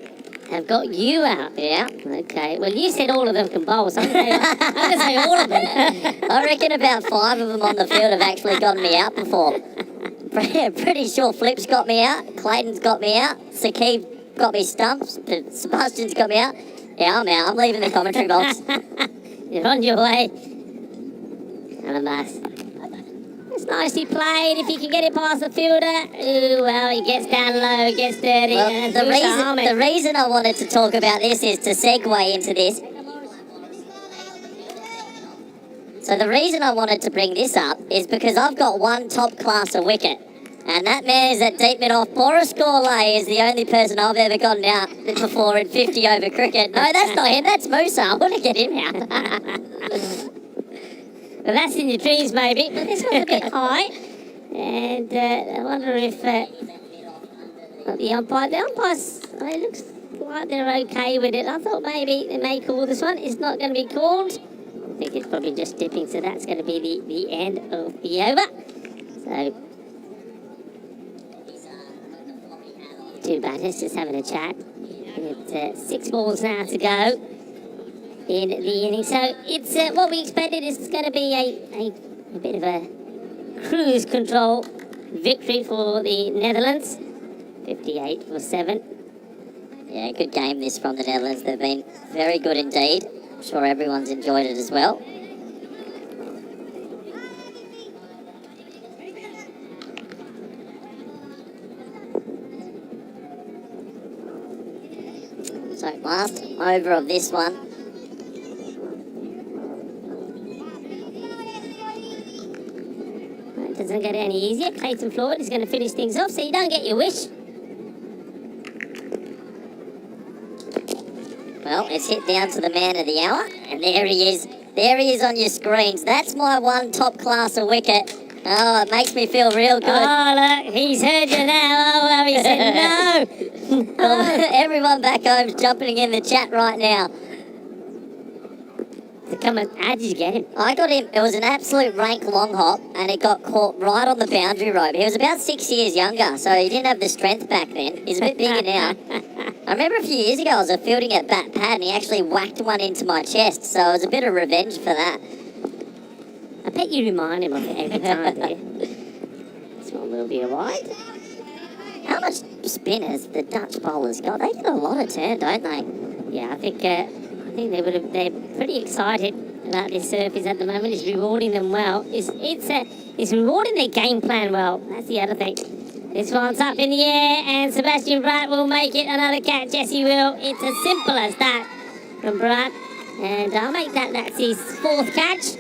Have got you out. Yeah. Okay. Well, you said all of them can bowl, so I'm going to say all of them. I reckon about 5 of them on the field have actually gotten me out before. Pretty sure Flip's got me out, Clayton's got me out, Saqib got me stumped, Sebastian's got me out. Yeah, I'm out. I'm leaving the commentary box. You're on your way. Ellenbas. It's nicely played. If you can get it past the fielder, ooh, well, he gets down low, gets dirty. Well, the reason I wanted to talk about this is to segue into this. So the reason I wanted to bring this up is because I've got one top class of wicket. And that man is at deep mid-off. Boris Gourlay is the only person I've ever gotten out before in 50 over cricket. No, that's not him, that's Musa. I want to get him out. Well, that's in your dreams, maybe. But this one's a bit high. And I wonder if the umpires, it looks like they're okay with it. I thought maybe they may call this one. It's not going to be called. I think it's probably just dipping, so that's going to be the end of the over. So, two batters just having a chat. It's 6 balls now to go in the inning. So it's what we expected. Is going to be a bit of a cruise control victory for the Netherlands. 58 for 7. Yeah, good game this from the Netherlands. They've been very good indeed. I'm sure everyone's enjoyed it as well. So last over of this one. It doesn't get any easier. Clayton Floyd is going to finish things off, so you don't get your wish. Well, it's hit down to the man of the hour, and there he is. There he is on your screens. That's my one top class of wicket. Oh, it makes me feel real good. Oh, look, he's heard you now. Oh, well, he said no. Everyone back home's jumping in the chat right now. Come on, how'd you get him? I got him. It was an absolute rank long hop, and it got caught right on the boundary rope. He was about 6 years younger, so he didn't have the strength back then. He's a bit bigger now. I remember a few years ago I was fielding at Bat Pad, and he actually whacked one into my chest, so it was a bit of revenge for that. I bet you remind him of it every time, do you? This one will be a wide. How much spin has the Dutch bowlers got? They get a lot of turn, don't they? Yeah, I think they're pretty excited about this surface at the moment. It's rewarding them well. It's rewarding their game plan well. That's the other thing. This one's up in the air, and Sebastian Bratt will make it another catch. Yes, he will. It's as simple as that from Bratt. And I'll make that's his 4th catch.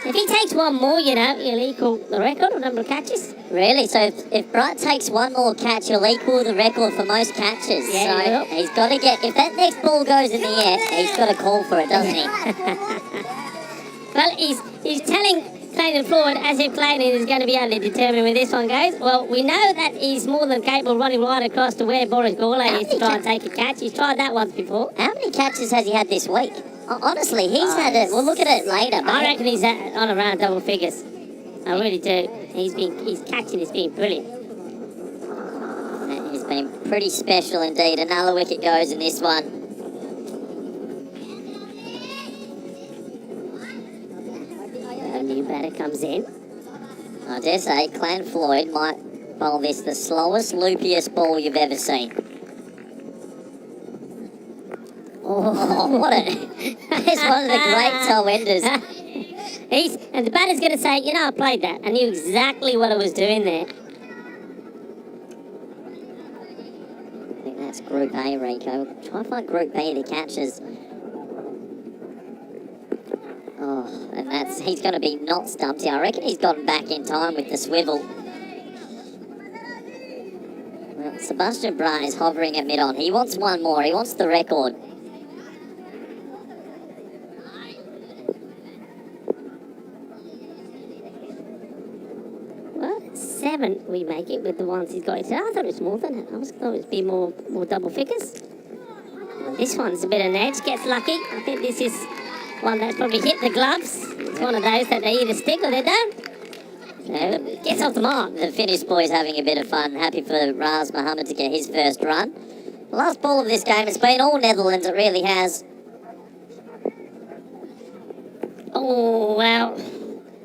If he takes one more, he'll equal the record of number of catches. Really? So if Bratt takes one more catch, he'll equal the record for most catches. Yeah, so he will. He's got to get... If that next ball goes in the air, he's got to call for it, doesn't he? Well, he's telling Clayton forward as if Clayton is going to be able to determine where this one goes. Well, we know that he's more than capable of running right across to where Boris Gourlay is to try and take a catch. He's tried that once before. How many catches has he had this week? Honestly, he's had it. We'll look at it later. I reckon he's on around double figures. I really do. His catching has been brilliant. He's been pretty special indeed. Another wicket goes in this one. A new batter comes in. I dare say Clan Floyd might bowl this the slowest, loopiest ball you've ever seen. Oh, what a... It's one of the great toe enders. And the batter's going to say, I played that. I knew exactly what I was doing there. I think that's Group A, Rico. Try and find Group B, the catches. Oh, and he's going to be not stumped here. I reckon he's gotten back in time with the swivel. Well, Sebastian Bratt is hovering at mid-on. He wants one more. He wants the record. Well, 7 we make it with the ones he's got. I thought it was more than that. I thought it would be more double figures. This one's a bit of an edge. Gets lucky. I think this is one that's probably hit the gloves. It's one of those that they either stick or they don't. So, gets off the mark. The Finnish boys having a bit of fun. Happy for Raz Mohammed to get his first run. The last ball of this game has been all Netherlands. It really has. Oh, well,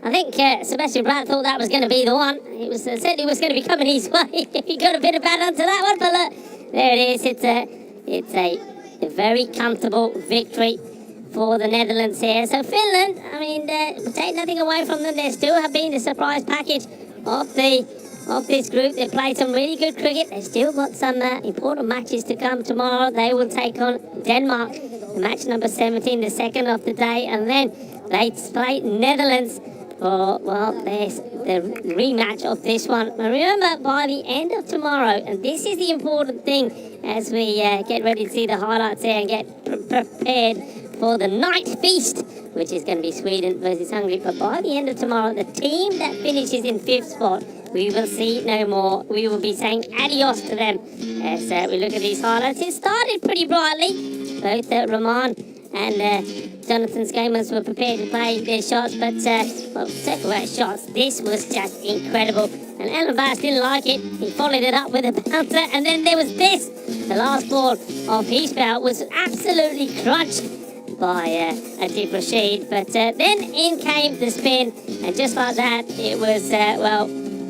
I think Sebastian Bratt thought that was going to be the one. It was said it was going to be coming his way. He got a bit of bat onto that one, but look, there it is. It's a very comfortable victory for the Netherlands here. So Finland, take nothing away from them. They still have been the surprise package of this group. They played some really good cricket. They've still got some important matches to come tomorrow. They will take on Denmark, match number 17, the second of the day, and then they play Netherlands for, the rematch of this one. But remember, by the end of tomorrow, and this is the important thing as we get ready to see the highlights there and get prepared for the night feast, which is going to be Sweden versus Hungary. But by the end of tomorrow, the team that finishes in 5th spot, we will see no more. We will be saying adios to them as we look at these highlights. It started pretty brightly. Both Rahman and Jonathan Skamans were prepared to play their shots, but talk about shots, this was just incredible. And Alan Bass didn't like it. He followed it up with a bouncer, and then there was this. The last ball of his bout was absolutely crunched by Adib Rashid, but then in came the spin, and just like that, it was,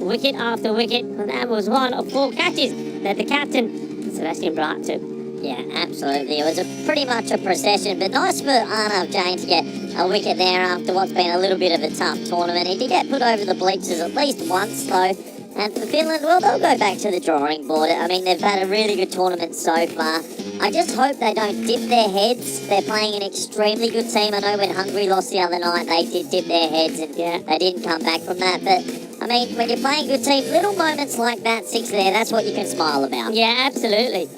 wicket after wicket, and that was one of 4 catches that the captain, Sebastian Bratt, took. Yeah, absolutely. It was pretty much a procession, but nice for Arnav Jain to get a wicket there after what's been a little bit of a tough tournament. He did get put over the bleachers at least once, though. And for Finland, well, they'll go back to the drawing board. They've had a really good tournament so far. I just hope they don't dip their heads. They're playing an extremely good team. I know when Hungary lost the other night, they did dip their heads and they didn't come back from that. But, when you're playing a good team, little moments like that, 6 there, that's what you can smile about. Yeah, absolutely.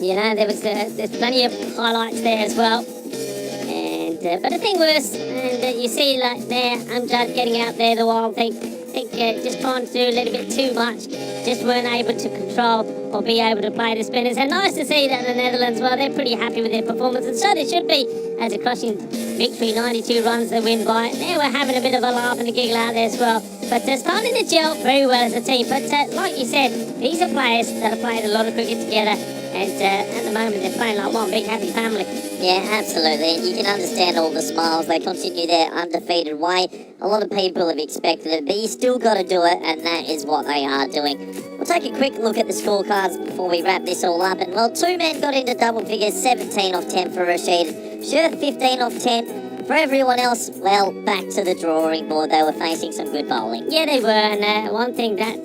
There's plenty of highlights there as well. And but the thing was, and you see like there, Amjad getting out there, the wild thing. think just trying to do a little bit too much. Just weren't able to control or be able to play the spinners. And nice to see that the Netherlands, well, they're pretty happy with their performance, and so they should be, as a crushing victory, 92 runs they win by. They were having a bit of a laugh and a giggle out there as well. But starting to gel very well as a team. But like you said, these are players that have played a lot of cricket together, and at the moment they're playing like one big happy family. Yeah, absolutely. And you can understand all the smiles. They continue their undefeated way. A lot of people have expected it, but you still got to do it, and that is what they are doing. We'll take a quick look at the scorecards before we wrap this all up. And, well, 2 men got into double figures, 17 off 10 for Rashid. Shurth, 15 off 10. For everyone else, well, back to the drawing board. They were facing some good bowling. Yeah, they were, and one thing that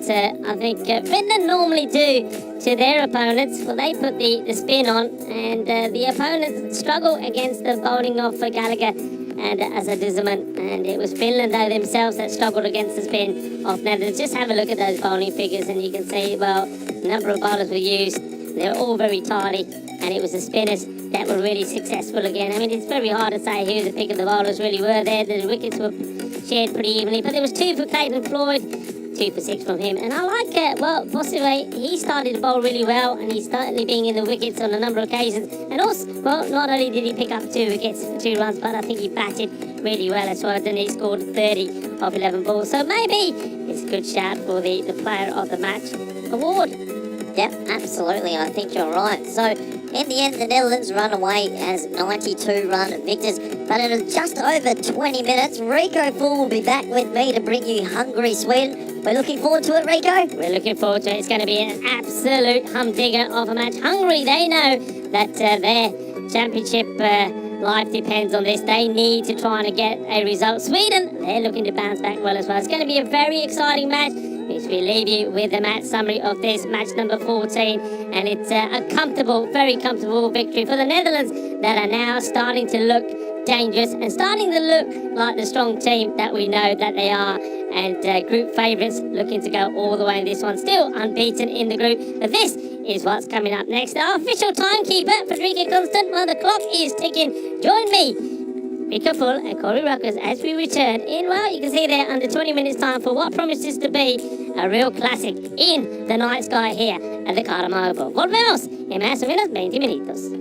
I think Finland normally do to their opponents, well, they put the spin on, and the opponents struggle against the bowling of Gallagher and Asaduzaman, and it was Finland, though, themselves that struggled against the spin of Netherlands. Just have a look at those bowling figures, and you can see, well, the number of bowlers were used. They were all very tidy, and it was the spinners that were really successful again. I mean, it's very hard to say who the pick of the bowlers really were there. The wickets were shared pretty evenly, but there was 2 for Clayton Floyd, 2 for 6 from him. And I like, well, Bossuet, he started to bowl really well, and he's certainly being in the wickets on a number of occasions. And also, well, not only did he pick up 2 wickets for 2 runs, but I think he batted really well as well, and he scored 30 of 11 balls. So maybe it's a good shout for the Player of the Match award. Yep, absolutely. I think you're right. So, in the end, the Netherlands run away as 92-run victors. But in just over 20 minutes, Rico Full will be back with me to bring you Hungary, Sweden. We're looking forward to it, Rico. We're looking forward to it. It's going to be an absolute humdinger of a match. Hungary, they know that their championship life depends on this. They need to try and get a result. Sweden, they're looking to bounce back well as well. It's going to be a very exciting match, which we leave you with the match summary of this match number 14. And it's a comfortable, very comfortable victory for the Netherlands that are now starting to look dangerous and starting to look like the strong team that we know that they are. And group favourites looking to go all the way in this one. Still unbeaten in the group. But this is what's coming up next. Our official timekeeper, Frederica Constant, while the clock is ticking. Join me, Rico Full and Corey Ruckers, as we return in, well, you can see there, under 20 minutes time for what promises to be a real classic in the night sky here at the Caramo Oval. Volvemos en más o menos 20 minutos.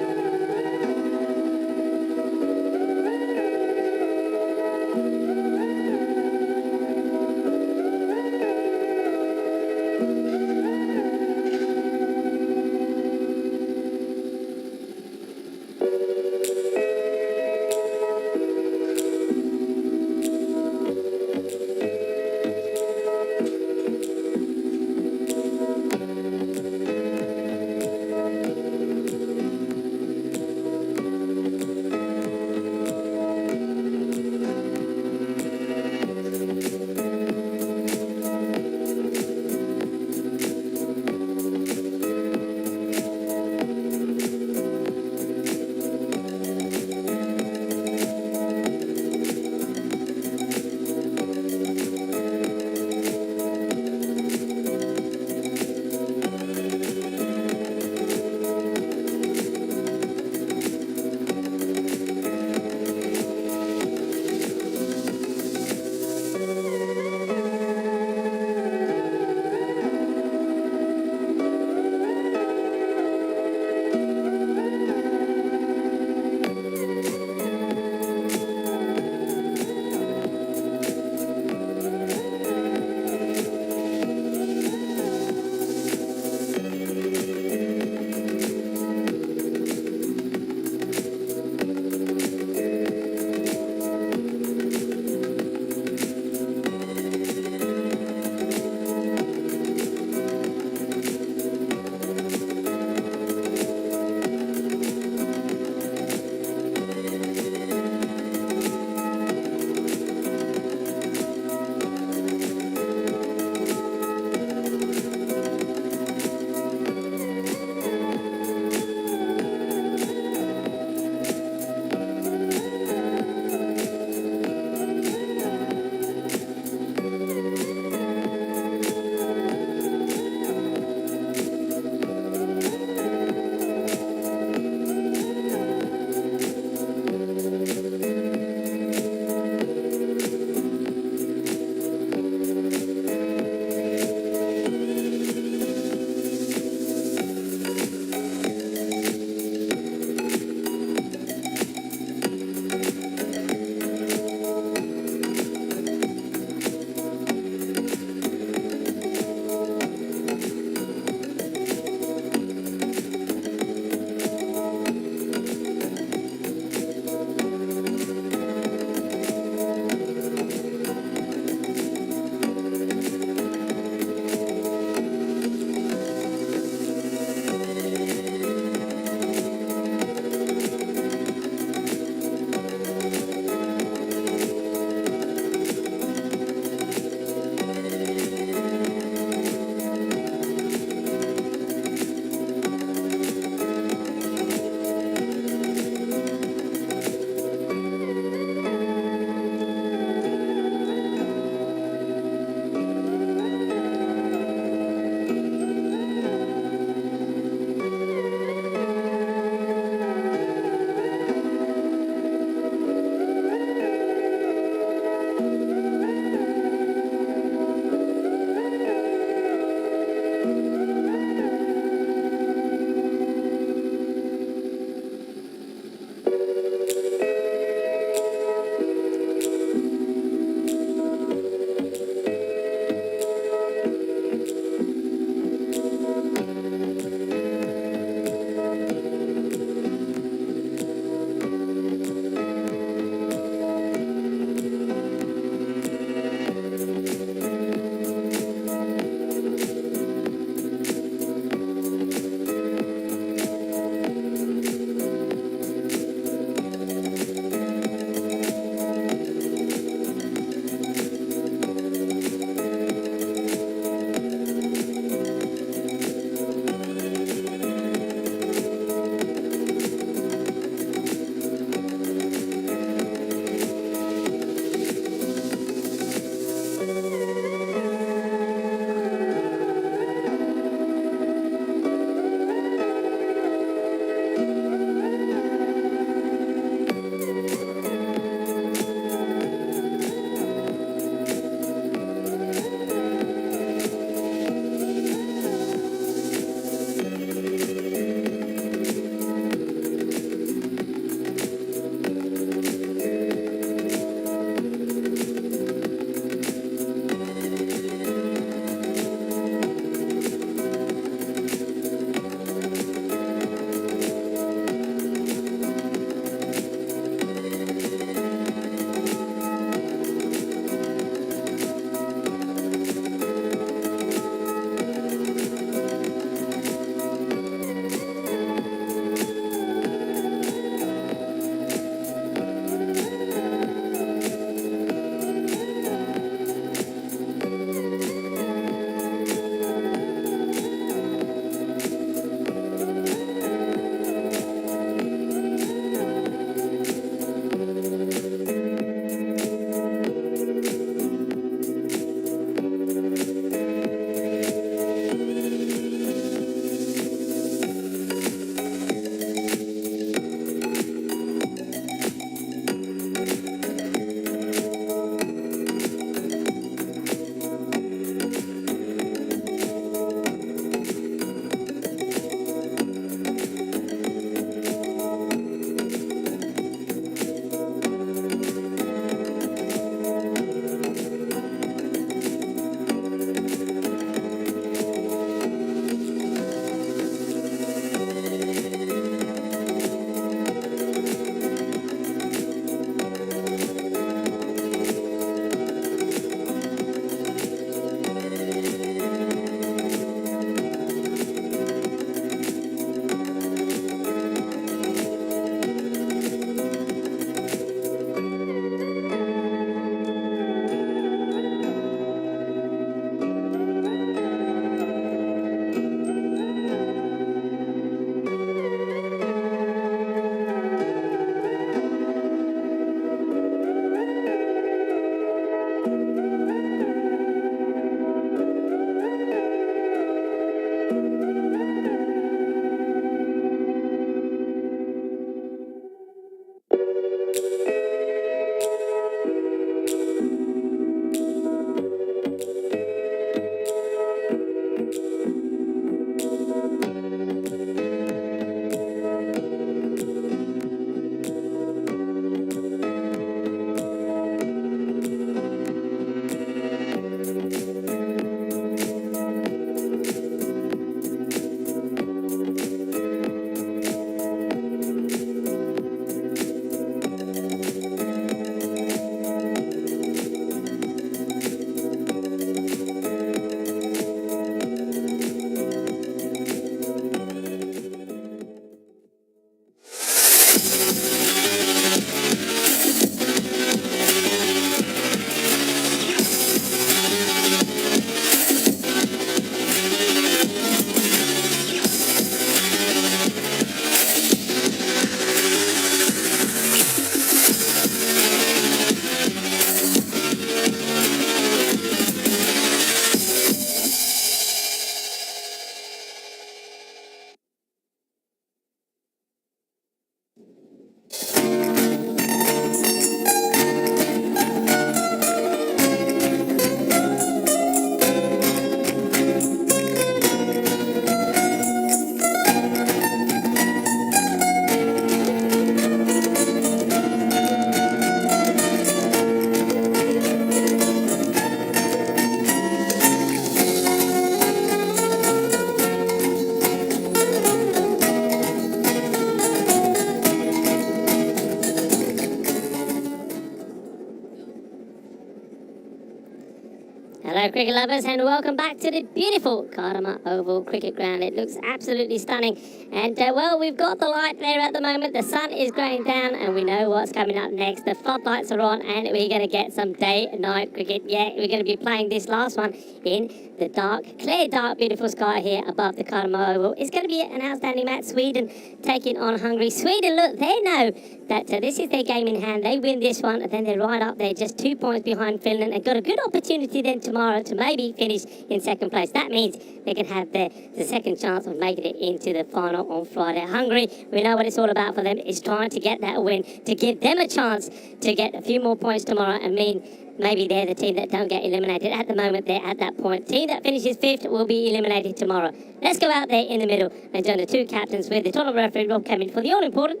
cricket lovers, and welcome back to the beautiful Kardama Oval Cricket Ground. It looks absolutely stunning, and well, we've got the light there at the moment. The sun is going down, and we know what's coming up next. The floodlights are on, and we're going to get some day-night cricket. Yeah, we're going to be playing this last one in the dark, clear, dark, beautiful sky here above the Kardama Oval. It's going to be an outstanding match. Sweden taking on Hungary. Sweden, look, they know that this is their game in hand. They win this one, and then they're right up there, just 2 points behind Finland, and got a good opportunity then tomorrow to maybe finish in second place. That means they can have the second chance of making it into the final on Friday. Hungary, we know what it's all about for them. It's trying to get that win, to give them a chance to get a few more points tomorrow and mean maybe they're the team that don't get eliminated. At the moment, they're at that point. Team that finishes fifth will be eliminated tomorrow. Let's go out there in the middle and join the two captains with the tournament referee, Rob Cummins, for the all-important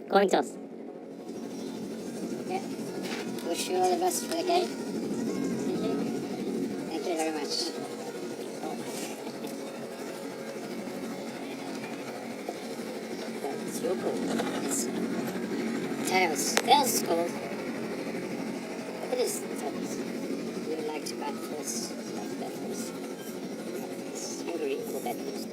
coin toss. Yeah. Wish you all the best for the game. Thank you very much. It's your call. It's Tails. Tails' call. It is Tails. You would like to bat first. Bat first. It's Hungary for bat first.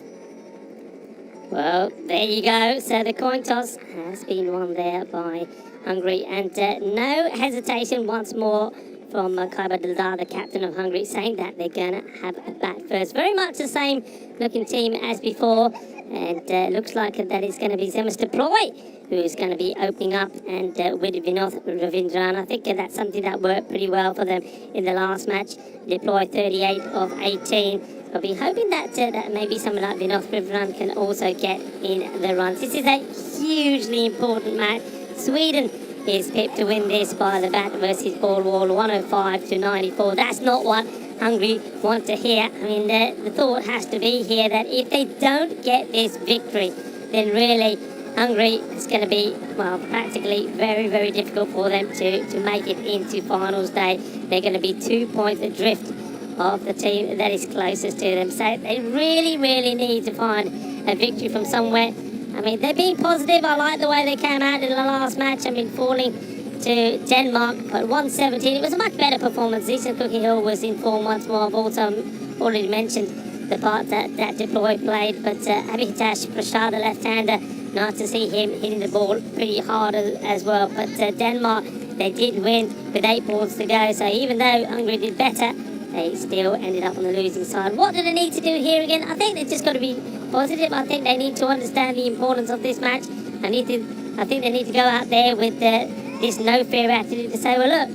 Well, there you go. So the coin toss has been won there by Hungary, and no hesitation once more from Kaiba Dildar, the captain of Hungary, saying that they're going to have a bat first. Very much the same looking team as before, and looks like that it's going to be Zemus Deploy who is going to be opening up, and with Vinod Ravindran. I think that's something that worked pretty well for them in the last match. Deploy 38 of 18. I'll be hoping that that maybe someone like Vinod Ravindran can also get in the runs. This is a hugely important match. Sweden is picked to win this by the bat versus ball wall, 105 to 94. That's not what Hungary want to hear. I mean, the thought has to be here that if they don't get this victory, then really Hungary is going to be, well, practically very, very difficult for them to make it into finals day. They're going to be 2 points adrift of the team that is closest to them. So they really, really need to find a victory from somewhere. I mean, they're being positive. I like the way they came out in the last match. I mean, falling to Denmark, but 117. It was a much better performance. Ethan Cookie Hill was in form once more. I've also already mentioned the part that Deploy played, but Abhitash Prasad, the left-hander, nice to see him hitting the ball pretty hard as well. But Denmark, they did win with 8 balls to go. So even though Hungary did better, they still ended up on the losing side. What do they need to do here again? I think they've just got to be positive. I think they need to understand the importance of this match. I think they need to go out there with this no-fear attitude to say, well, look,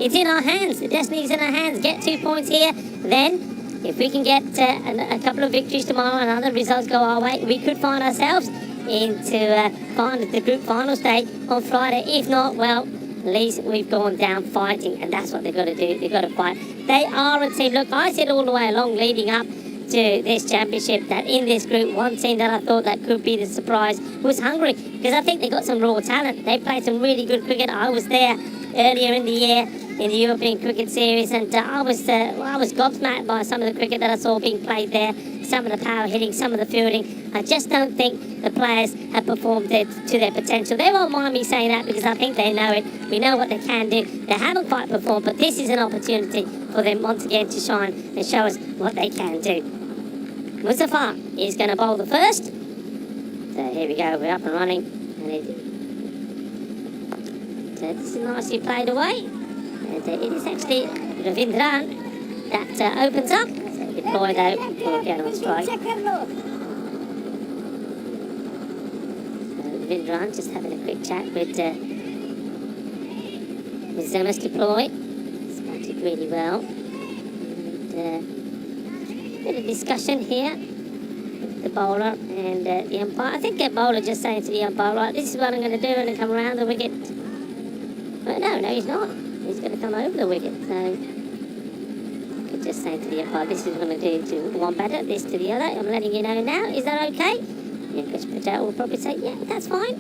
it's in our hands. The destiny's in our hands. Get 2 points here. Then, if we can get a couple of victories tomorrow and other results go our way, we could find ourselves into the group final stage on Friday. If not, well, at least we've gone down fighting, and that's what they've got to do. They've got to fight. They are a team. Look, I said all the way along leading up to this championship that in this group, one team that I thought that could be the surprise was Hungary, because I think they got some raw talent. They played some really good cricket. I was there earlier in the year in the European Cricket Series, and I was gobsmacked by some of the cricket that I saw being played there, some of the power hitting, some of the fielding. I just don't think the players have performed to their potential. They won't mind me saying that because I think they know it. We know what they can do. They haven't quite performed, but this is an opportunity for them once again to shine and show us what they can do. Mustafa is going to bowl the first. So here we go, we're up and running. And this is nicely played away. And it is actually Ravindran that opens up. So Deploy though will get on strike. So Ravindran just having a quick chat with Zemus Deploy. Started really well. And, bit of discussion here with the bowler and the umpire. I think the bowler just saying to the umpire, right, this is what I'm going to do, and then come around the wicket. But no, he's not. He's going to come over the wicket. So could just say to the umpire, this is what I'm going to do to one batter, this to the other. I'm letting you know now. Is that okay? And Chris Patel will probably say, yeah, that's fine.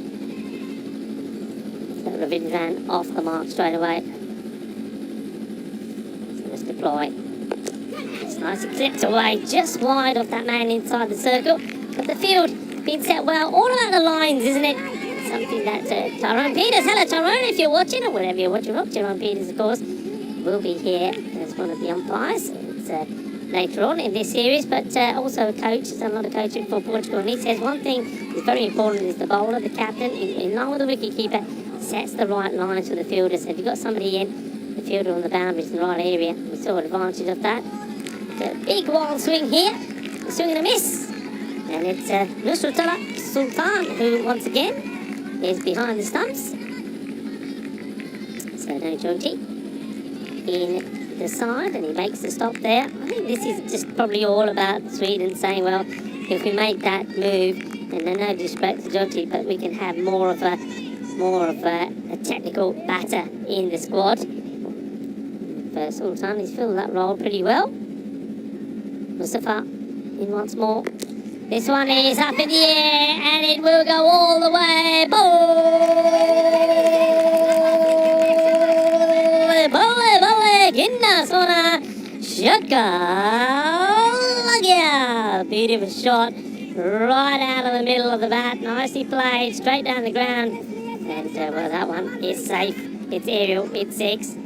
So Ravindran off the mark straight away. So let's deploy. It's nicely clipped away, just wide of that man inside the circle. But the field being set well, all about the lines, isn't it? Something that Tyrone Peters, hello Tyrone, if you're watching, or wherever you're watching, Tyrone Peters, of course, will be here as one of the umpires. later on in this series, but also a coach, has done a lot of coaching for Portugal, and he says one thing is very important is the bowler, the captain, in line with the wicketkeeper, sets the right lines for the fielders. So if you've got somebody in, the fielder on the boundaries in the right area, we saw advantage of that. It's a big wild swing here, a swing and a miss, and it's Nusratullah Sultan who once again is behind the stumps. So no Georgie in the side, and he makes the stop there. I think this is just probably all about Sweden saying, well, if we make that move, and no disrespect to Georgie, but we can have more of a technical batter in the squad. But Sultan, he's filled that role pretty well. Mustafa in once more. This one is up in the air, and it will go all the way. Ginna Sona Shaka. Beautiful shot right out of the middle of the bat. Nicely played, straight down the ground. And well, that one is safe. It's aerial, it's six. So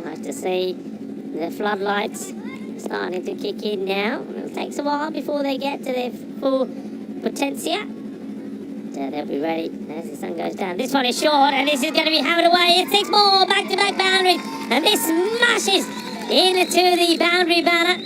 nice to see the floodlights starting to kick in now. It takes a while before they get to their full potentia. So they'll be ready as the sun goes down. This one is short, and this is going to be hammered away. It's 6 more back-to-back boundaries, and this smashes into the boundary banner.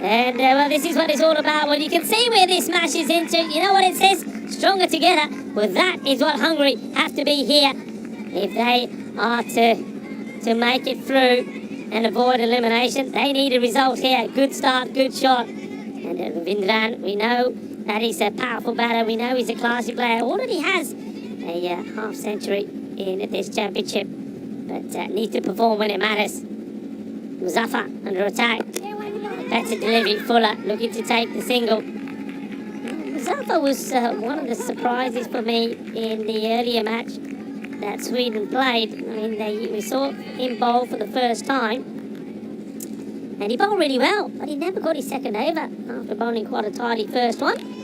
And well, this is what it's all about. Well, you can see where this smashes into. You know what it says? Stronger together. Well, that is what Hungary have to be here if they are to make it through and avoid elimination. They need a result here. Good start, good shot. And Ravindran, we know that he's a powerful batter. We know he's a classy player. Already has a half-century in this championship, but needs to perform when it matters. Muzaffar under attack. Better delivery. Fuller looking to take the single. Muzaffar was one of the surprises for me in the earlier match that Sweden played. I mean, we saw him bowl for the first time, and he bowled really well, but he never got his second over after bowling quite a tidy first one.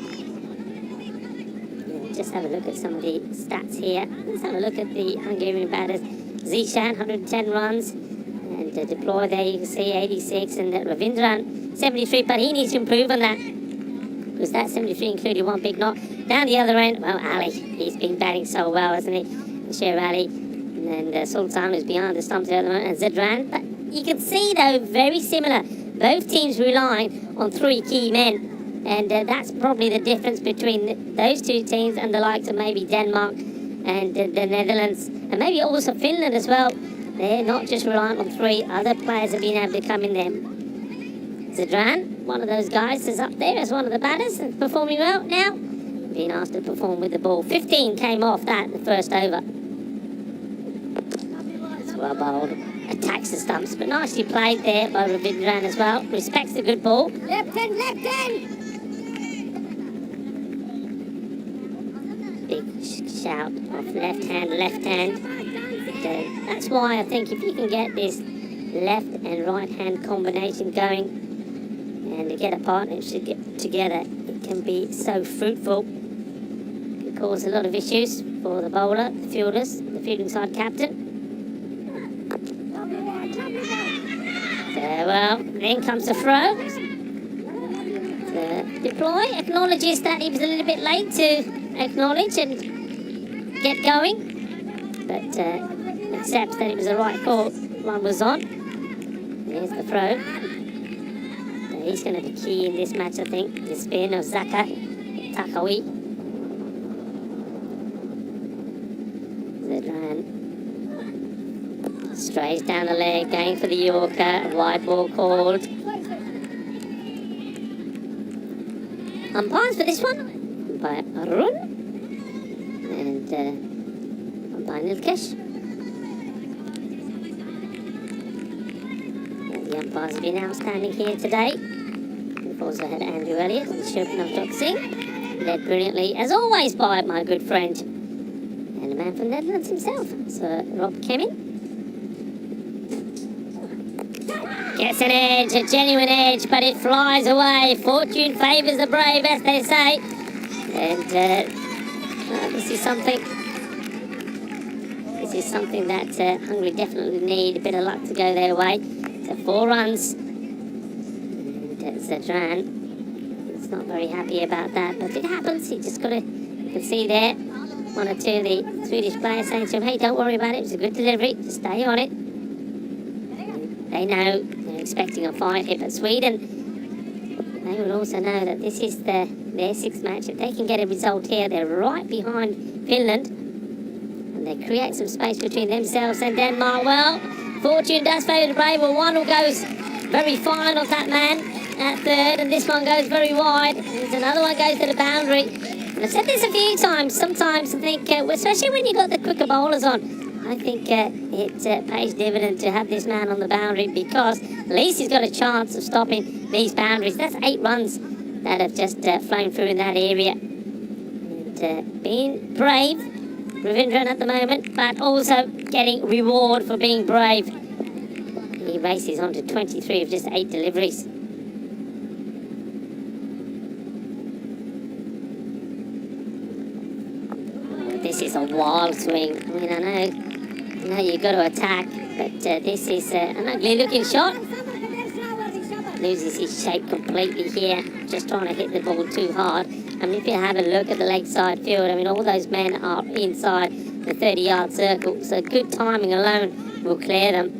Just have a look at some of the stats here. Let's have a look at the Hungarian batters. Zishan, 110 runs, and Deploy there you can see 86, and Ravindran, 73, but he needs to improve on that, because that 73 included one big knock. Down the other end, well, Ali, he's been batting so well, hasn't he? Sher Ali, and then Sultan is behind the stumps the other one, and Zedran. But you can see, though, very similar. Both teams relying on 3 key men. And that's probably the difference between those two teams and the likes of maybe Denmark and the Netherlands, and maybe also Finland as well. They're not just reliant on 3. Other players have been able to come in there. Zedran, one of those guys, is up there as one of the batters and performing well now. Being asked to perform with the ball. 15 came off that in the first over. That's well bowled. Attacks the stumps, but nicely played there by Ravindran as well. Respects the good ball. Left hand. Big shout of left hand. That's why I think if you can get this left and right hand combination going and to get a partnership together, it can be so fruitful. It can cause a lot of issues for the bowler, the fielders, the fielding side captain. Well, then comes the throw. Deploy acknowledges that he was a little bit late to acknowledge and get going, but accepts that it was the right call. One was on. There's the throw. So he's going to be key in this match, I think. The spin of Zaka Takawi. Zedran strays down the leg, going for the Yorker. Wide ball called. Umpires for this one. Umpire Arun and umpire Nilkesh. The umpires have been outstanding here today. We've also had Andrew Elliott and Shubham Singh, led brilliantly as always by my good friend and the man from the Netherlands himself, Sir Rob Kemin. Gets an edge, a genuine edge, but it flies away. Fortune favours the brave, as they say. And this is something that Hungary definitely need a bit of luck to go their way. So 4 runs Zadran is not very happy about that, but it happens. You just got to, you can see there, one or two of the Swedish players saying to him, hey, don't worry about it, it's a good delivery, just stay on it. They know they're expecting a fight here, but Sweden, they will also know that this is their sixth match. If they can get a result here, they're right behind Finland, and they create some space between themselves and Denmark. Well, fortune does favour the brave. Well, one goes very fine off that man at third, and this one goes very wide. There's another one goes to the boundary. And I've said this a few times. Sometimes I think, especially when you've got the quicker bowlers on, I think it pays dividend to have this man on the boundary, because at least he's got a chance of stopping these boundaries. That's 8 runs that have just flown through in that area. And being brave, Ravindran at the moment, but also getting reward for being brave. He races on to 23 of just 8 deliveries. This is a wild swing. I mean, I know you've got to attack, but this is an ugly looking shot. Loses his shape completely here, just trying to hit the ball too hard. I mean, if you have a look at the leg side field, I mean, all those men are inside the 30-yard circle, so good timing alone will clear them.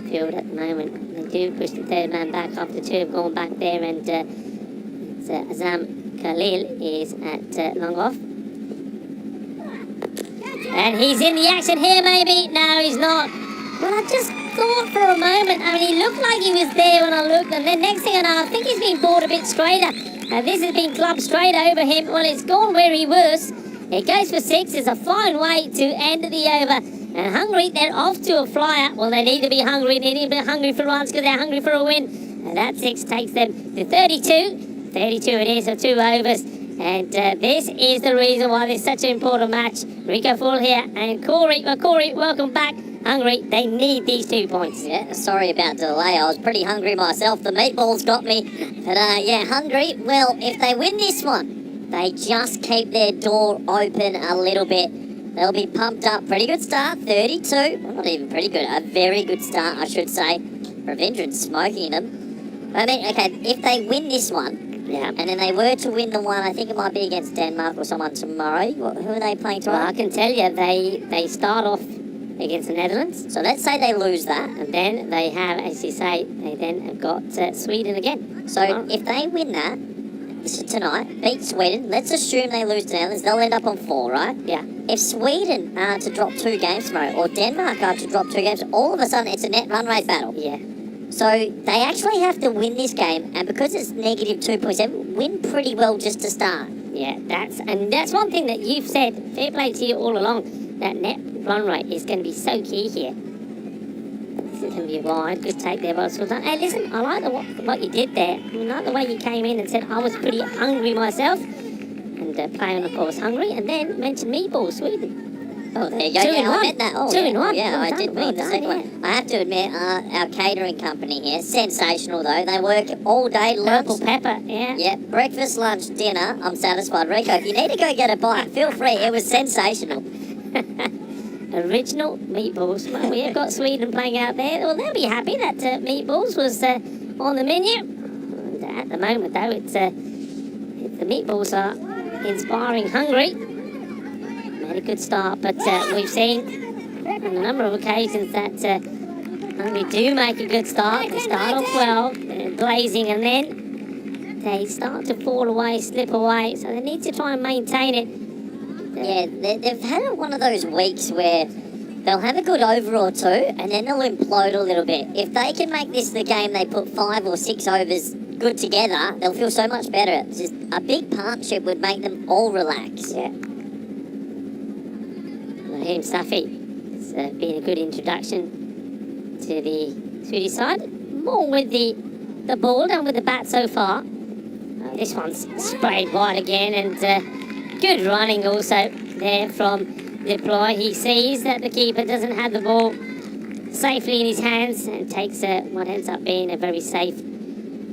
Field at the moment, they do push the third man back after 2 have gone back there, and it's Azam Khalil is at long off. And he's in the action here, maybe. No, he's not. Well, I just thought for a moment, I mean, he looked like he was there when I looked, and then next thing I know, I think he's been brought a bit straighter. And this has been clubbed straight over him. Well, it's gone where he was. It goes for 6. It's a fine way to end the over. And Hungary, they're off to a flyer. Well, they need to be hungry. They need to be hungry for runs because they're hungry for a win. And that 6 takes them to 32. 32 it is, so 2 overs. And this is the reason why this is such an important match. Rico Full here and Corey. Well, Corey, welcome back. Hungry, they need these 2 points. Yeah, sorry about the delay. I was pretty hungry myself. The meatballs got me. But yeah, Hungary, well, if they win this one, they just keep their door open a little bit. They'll be pumped up. Pretty good start, 32. Well, not even pretty good, a very good start, I should say. Ravindran's smoking them. I mean, okay, if they win this one, Yeah. and then they were to win the one, I think it might be against Denmark or someone tomorrow. Who are they playing Well, tomorrow? I can tell you, they start off against the Netherlands, So let's say they lose that. and then they have, as you say, they then have got Sweden again. So if they win that tonight, beat Sweden, let's assume they lose to Netherlands, they'll end up on 4, right? Yeah. If Sweden are to drop 2 games tomorrow, or Denmark are to drop 2 games, all of a sudden it's a net run rate battle. Yeah. So they actually have to win this game, and because it's negative 2.7, win pretty well just to start. Yeah, that's one thing that you've said, fair play to you all along, that net run rate is going to be so key here. This is going to be wide, good take there by Sultan. Hey, listen, I like what you did there. I like the way you came in and said I was pretty hungry myself, and playing, of course, hungry, and then mentioned meatball, Sweden. Oh, there you go. 2 in Yeah, I 1. meant that. Oh, 2 yeah. in 1. Yeah, Well I done, did well mean the done, second yeah. one. I have to admit, our catering company here, sensational though. They work all day, lunch. Purple pepper, yeah. Yeah, breakfast, lunch, dinner. I'm satisfied. Rico, if you need to go get a bite, feel free. It was sensational. Original meatballs. Well, we have got Sweden playing out there. Well, they'll be happy that meatballs was on the menu. And, at the moment, though, it's the meatballs are inspiring Hungary. Made a good start, but we've seen on a number of occasions that Hungary do make a good start. They start off well, they're blazing, and then they start to fall away, slip away. So they need to try and maintain it. Yeah, they've had one of those weeks where they'll have a good over or 2, and then they'll implode a little bit. If they can make this the game, they put 5 or 6 overs good together, they'll feel so much better. It's just a big partnership would make them all relax. Yeah. Raheem Safi. It's been a good introduction to the Swedish side. More with the ball than with the bat so far. This one's sprayed wide again, and good running also there from Deploy. He sees that the keeper doesn't have the ball safely in his hands and takes what ends up being a very safe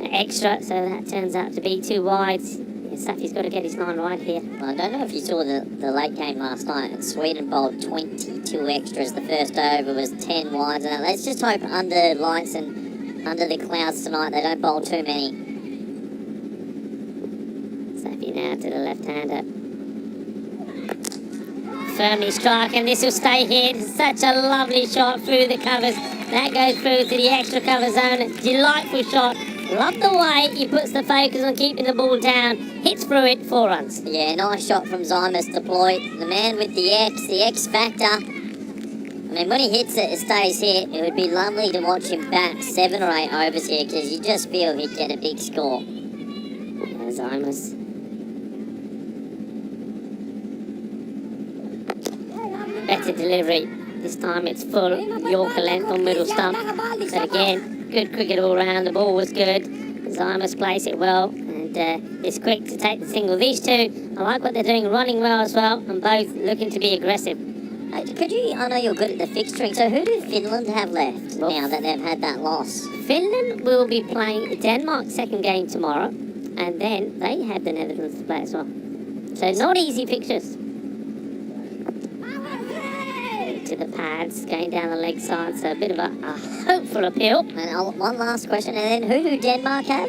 extra, so that turns out to be 2 wides. Safi's got to get his 9 right here. Well, I don't know if you saw the late game last night, and Sweden bowled 22 extras. The first over was 10 wides, and let's just hope under lights and under the clouds tonight. They don't bowl too many. Safi now to the left-hander. Firmly strike, and this will stay here. Such a lovely shot through the covers. That goes through to the extra cover zone. Delightful shot. Love the way he puts the focus on keeping the ball down. Hits through it, 4 runs. Yeah, nice shot from Zymus deployed. The man with the X factor. I mean, when he hits it, it stays here. It would be lovely to watch him bat 7 or 8 overs here because you just feel he'd get a big score. There's Zymus. Better delivery. This time it's full Yorker length on middle stump. But again, good cricket all round. The ball was good. Zymus plays it well, and is quick to take the single. These two, I like what they're doing, running well as well, and both looking to be aggressive. Could you, I know you're good at the fixturing, so who do Finland have left now that they've had that loss? Finland will be playing Denmark's second game tomorrow, and then they have the Netherlands to play as well. So not easy fixtures. To the pads, going down the leg side, so a bit of a hopeful appeal. And one last question, and then who do Denmark have?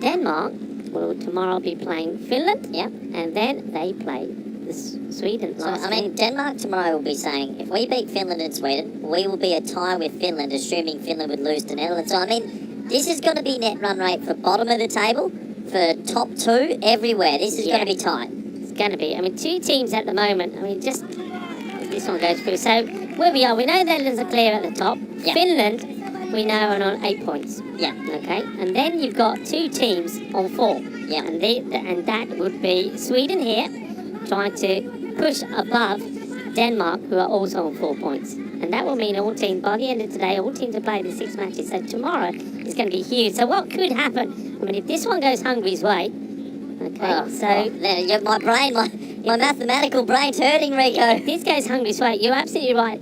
Denmark will tomorrow be playing Finland, Yep. and then they play Sweden. So, I mean, Denmark tomorrow will be saying, if we beat Finland and Sweden, we will be a tie with Finland, assuming Finland would lose to Netherlands. So, I mean, this is going to be net run rate for bottom of the table, for top 2, everywhere. This is going to be tight. It's going to be. I mean, 2 teams at the moment. I mean, just this one goes through. So, where we are, we know Netherlands are clear at the top. Yep. Finland, we know, are on 8 points. Yeah. Okay, and then you've got 2 teams on 4. Yeah. And that would be Sweden here, trying to push above Denmark, who are also on 4 points. And that will mean all teams, by the end of today, all teams have played the 6 matches. So tomorrow is going to be huge. So what could happen? I mean, if this one goes Hungary's way, my brain, my mathematical brain's hurting, Rico. if this goes Hungary's way, you're absolutely right.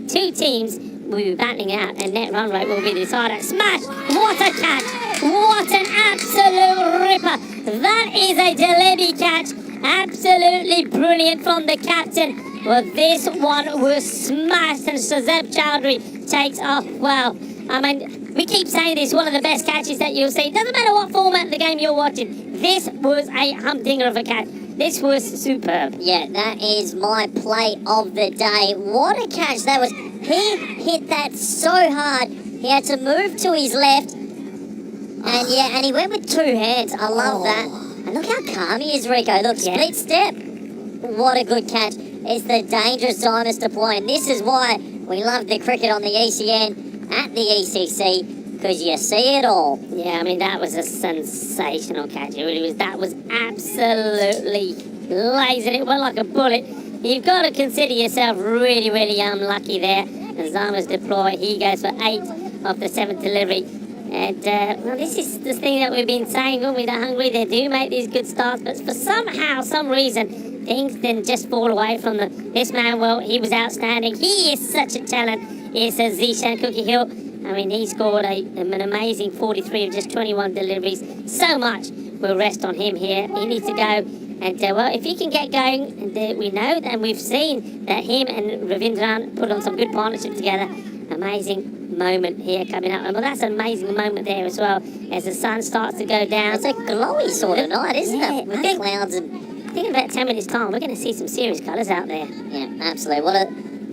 2 teams will be battling out, and net run rate will be decided. Smash! What a catch! What an absolute ripper! That is a Jalebi catch. Absolutely brilliant from the captain. Well, this one was smashed, and Shazeb Chowdhury takes off. Well, I mean, we keep saying this, one of the best catches that you'll see. Doesn't matter what format of the game you're watching. This was a humdinger of a catch. This was superb. Yeah, that is my play of the day. What a catch that was. He hit that so hard. He had to move to his left. And he went with 2 hands. I love that. And look how calm he is, Rico. Look, split step. What a good catch. It's the dangerous Zymus deploy. And this is why we love the cricket on the ECN at the ECC, because you see it all. Yeah, I mean, that was a sensational catch. It really was. That was absolutely lasered. It went like a bullet. You've got to consider yourself really, really unlucky there. As Zymus deploy, he goes for 8 of the 7th delivery. And, well, this is the thing that we've been saying, when we're hungry, they do make these good starts, but for some reason, things didn't just fall away from this man. Well, he was outstanding. He is such a talent. It's a Zishan Cookie Hill. I mean, he scored an amazing 43 of just 21 deliveries. So much will rest on him here. He needs to go. And, well, if he can get going, and we know, and we've seen that him and Ravindran put on some good partnership together. Amazing moment here coming up. And well, that's an amazing moment there as well, as the sun starts to go down. It's a glowy sort of night, isn't it? With the clouds and... I think in about 10 minutes' time, we're going to see some serious colours out there. Yeah, absolutely.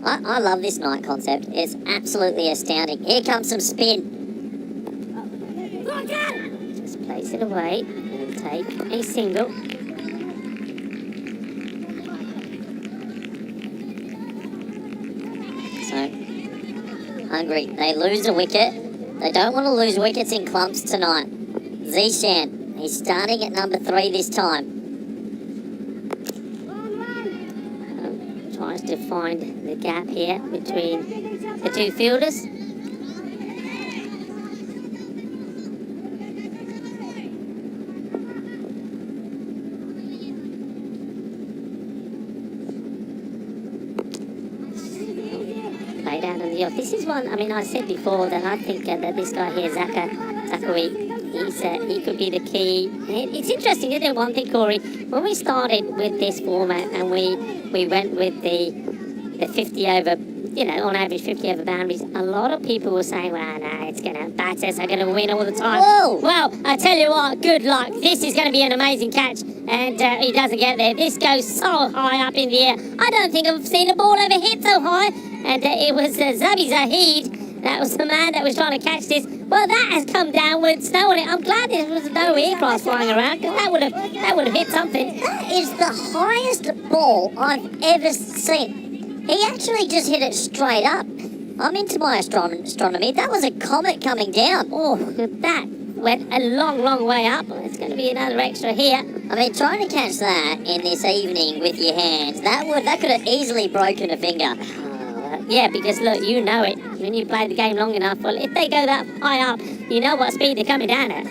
I love this night concept. It's absolutely astounding. Here comes some spin. Just place it away and take a single. So, Hungary, they lose a wicket. They don't want to lose wickets in clumps tonight. Zishan, he's starting at number 3 this time. Tries to find the gap here between the 2 fielders. Played out on the off. This is one, I mean, I said before that I think that this guy here, Zachary, he could be the key. It's interesting, isn't it, one thing, Corey? When we started with this format and we went with the 50 over on average 50 over boundaries, a lot of people were saying, well, no, it's going to, batters are going to win all the time. Whoa! Well, I tell you what, good luck. This is going to be an amazing catch, and he doesn't get there. This goes so high up in the air. I don't think I've seen a ball ever hit so high, and it was Zabi Zahid. That was the man that was trying to catch this. Well, that has come down with snow on it. I'm glad there was no aircraft flying around, because that would have hit something. That is the highest ball I've ever seen. He actually just hit it straight up. I'm into my astronomy. That was a comet coming down. Oh, that went a long, long way up. It's going to be another extra here. I mean, trying to catch that in this evening with your hands, that could have easily broken a finger. Yeah, because look, you know it. When you play the game long enough, well, if they go that high up, you know what speed they're coming down at.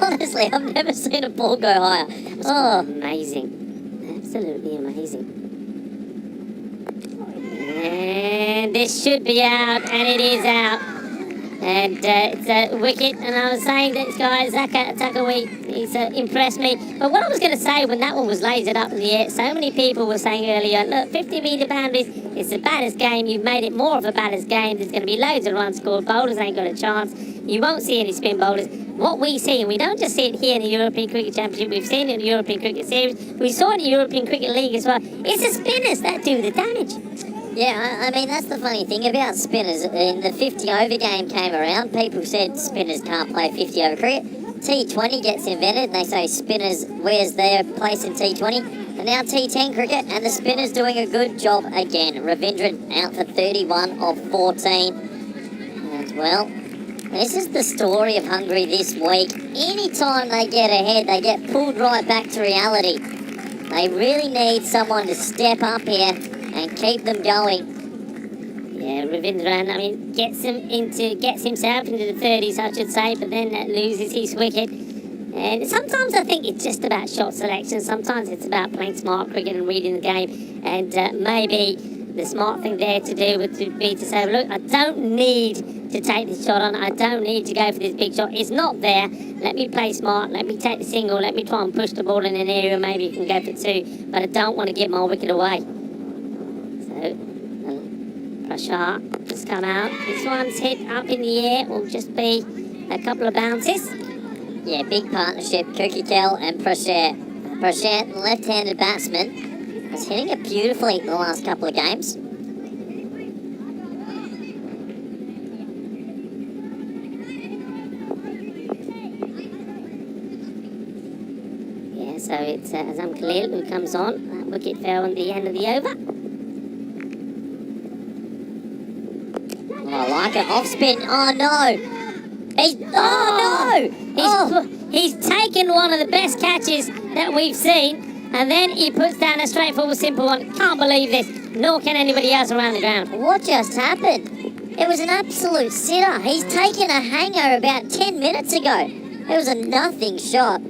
Honestly, I've never seen a ball go higher. Amazing. Absolutely amazing. And this should be out, and it is out. And it's a wicket, and I was saying that this guy, Zakawi, he's impressed me. But what I was going to say when that one was lasered up in the air, so many people were saying earlier, look, 50-metre boundaries, it's a batter's game. You've made it more of a batter's game. There's going to be loads of runs scored. Bowlers ain't got a chance. You won't see any spin bowlers. What we see, and we don't just see it here in the European Cricket Championship, we've seen it in the European Cricket Series, we saw it in the European Cricket League as well. It's the spinners that do the damage. Yeah, I mean, that's the funny thing about spinners. In the 50 over game came around, people said spinners can't play 50 over cricket. T20 gets invented, and they say spinners, where's their place in T20? And now T10 cricket, and the spinners doing a good job again. Ravindran out for 31 of 14. And, well, this is the story of Hungary this week. Anytime they get ahead, they get pulled right back to reality. They really need someone to step up here and keep them going. Yeah, Ravindran, I mean, gets himself into the 30s, I should say, but then loses his wicket. And sometimes I think it's just about shot selection. Sometimes it's about playing smart cricket and reading the game. And maybe the smart thing there to do would be to say, look, I don't need to take this shot on. I don't need to go for this big shot. It's not there. Let me play smart. Let me take the single. Let me try and push the ball in an area. Maybe you can go for two. But I don't want to give my wicket away. Prashar has come out. This one's hit up in the air. Will just be a couple of bounces. Yeah, big partnership, Kukikel and Prashar. Prashar, the left-handed batsman, is hitting it beautifully in the last couple of games. Yeah, so it's Azam Khalil who comes on. That wicket fell on the end of the over. Oh, I like it. Off spin. Oh, no. He's taken one of the best catches that we've seen, and then he puts down a straightforward, simple one. Can't believe this. Nor can anybody else around the ground. What just happened? It was an absolute sitter. He's taken a hanger about 10 minutes ago. It was a nothing shot.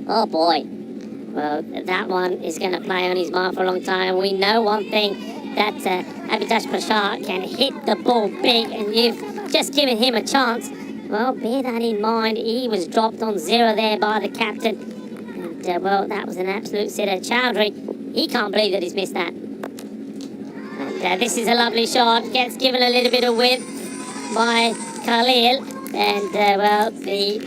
Oh, boy. Well, that one is going to play on his mind for a long time. We know one thing, that Avinash Prashar can hit the ball big, and you've just given him a chance. Well, bear that in mind. He was dropped on zero there by the captain. And, well, that was an absolute sitter. Chowdhury, he can't believe that he's missed that. And this is a lovely shot. Gets given a little bit of width by Khalil. And, well, the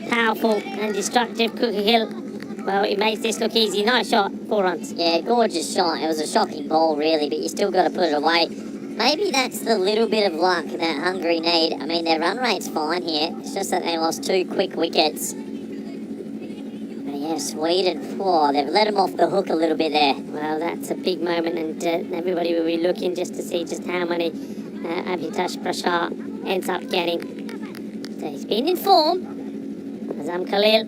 powerful and destructive Kukikel, well, he makes this look easy. Nice shot. 4 runs. Yeah, gorgeous shot. It was a shocking ball, really, but you still got to put it away. Maybe that's the little bit of luck that Hungary need. I mean, their run rate's fine here. It's just that they lost 2 quick wickets. But yeah, Sweden, they've let them off the hook a little bit there. Well, that's a big moment, and everybody will be looking just to see just how many Avinash Prashar ends up getting. So he's been in form. Azam Khalil.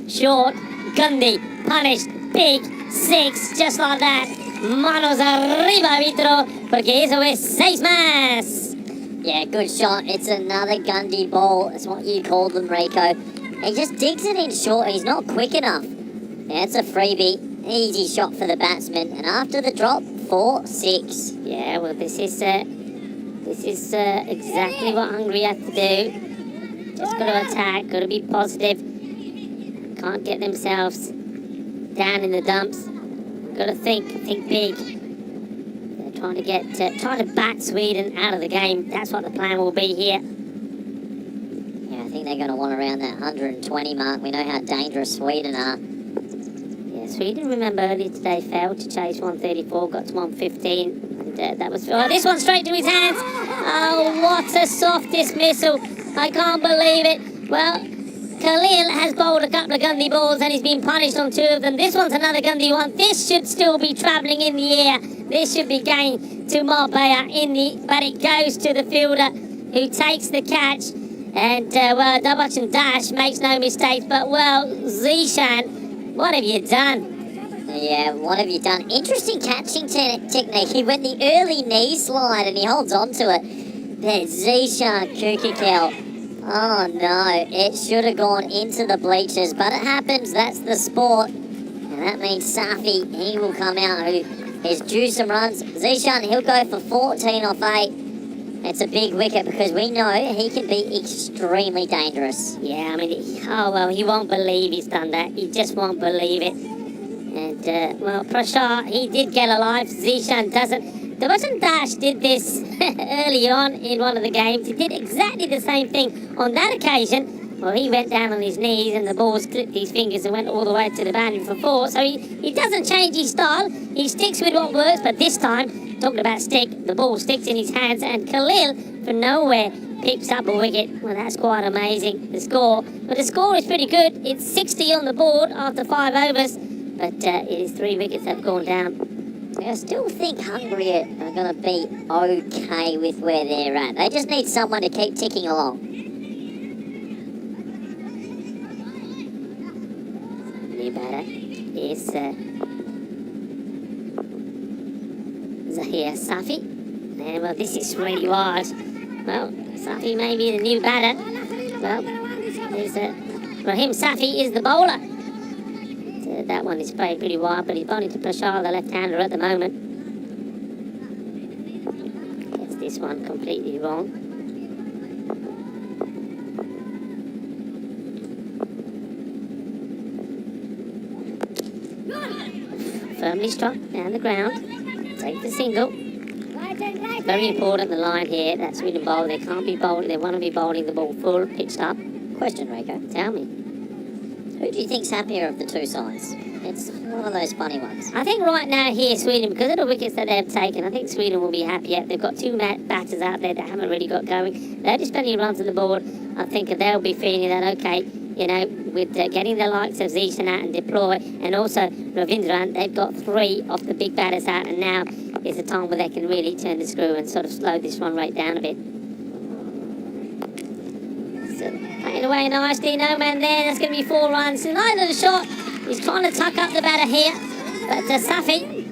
Short, Gandhi, punished, big, 6, just like that. Manos arriba, Vitro, porque eso es 6 más. Yeah, good shot. It's another Gundy ball. That's what you called them, Rico. He just digs it in short. He's not quick enough. Yeah, it's a freebie. Easy shot for the batsman. And after the drop, 4-6. Yeah, well, this is exactly what Hungary have to do. Just got to attack, got to be positive. Can't get themselves down in the dumps. Got to think big. They're trying to bat Sweden out of the game. That's what the plan will be here. Yeah, I think they're going to want around that 120 mark. We know how dangerous Sweden are. Yeah, Sweden, remember, earlier today failed to chase 134, got to 115, and that was... Oh, this one straight to his hands! Oh, what a soft dismissal! I can't believe it! Well, Khalil has bowled a couple of Gundy balls and he's been punished on 2 of them. This one's another Gundy one. This should still be travelling in the air. This should be going to Marbella but it goes to the fielder who takes the catch. And, well, Dabachan Dash makes no mistakes, but, well, Zishan, what have you done? Yeah, what have you done? Interesting catching technique. He went the early knee slide and he holds on to it. There's Zishan Kukikell. Oh no, it should have gone into the bleachers, but it happens, that's the sport. And that means Safi, he will come out, who has due some runs. Zishan, he'll go for 14 off 8. It's a big wicket because we know he can be extremely dangerous. Yeah, I mean, oh well, he won't believe he's done that. He just won't believe it. And, well, Prashar, he did get alive. Zishan doesn't. Dabachan Dash did this early on in one of the games. He did exactly the same thing on that occasion. Well, he went down on his knees and the balls clipped his fingers and went all the way to the boundary for 4. So he doesn't change his style. He sticks with what works, but this time, talking about stick, the ball sticks in his hands and Khalil, from nowhere, picks up a wicket. Well, that's quite amazing, the score. But the score is pretty good. It's 60 on the board after 5 overs, but it is 3 wickets that have gone down. I still think Hungary are going to be okay with where they're at. They just need someone to keep ticking along. New batter is Zahir Safi. And, well, this is really wide. Well, Safi may be the new batter. Well, there's Rahim Safi is the bowler. That one is played pretty wide, but he's bowling to Prashar, the left-hander, at the moment. Gets this one completely wrong. Firmly struck down the ground. Take the single. Very important, the line here. That's Sweden bowl. They can't be bowling. They want to be bowling the ball full, pitched up. Question, Rico. Tell me. Who do you think's happier of the 2 sides? It's one of those funny ones. I think right now here, Sweden, because of the wickets that they've taken, I think Sweden will be happier. They've got 2 batters out there that haven't really got going. They're just plenty of runs on the board. I think they'll be feeling that, okay, you know, with getting the likes of Zishan out and Deploy, and also Ravindran, they've got 3 of the big batters out, and now is the time where they can really turn the screw and sort of slow this run rate down a bit. So, playing away nicely, no man there, that's going to be 4 runs. Another shot. He's trying to tuck up the batter here, but Safi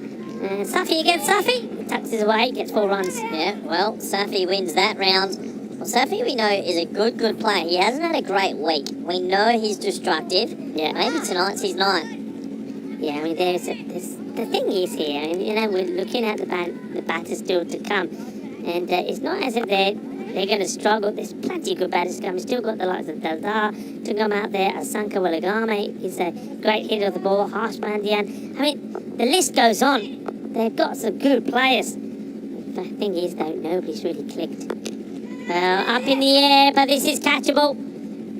against Safi, tucks his away, gets 4 runs. Yeah, well, Safi wins that round. Well, Safi, we know, is a good player. He hasn't had a great week. We know he's destructive. Yeah. Maybe tonight's his night. Yeah, I mean, the thing is here, and you know, we're looking at the batters still to come, and it's not as if they're going to struggle. There's plenty of good batters coming. Still got the likes of Daldar to come out there. Asanka Walagame is a great hitter of the ball. Harsh Bandian. I mean, the list goes on. They've got some good players. The thing is, though, nobody's really clicked. Well, up in the air, but this is catchable.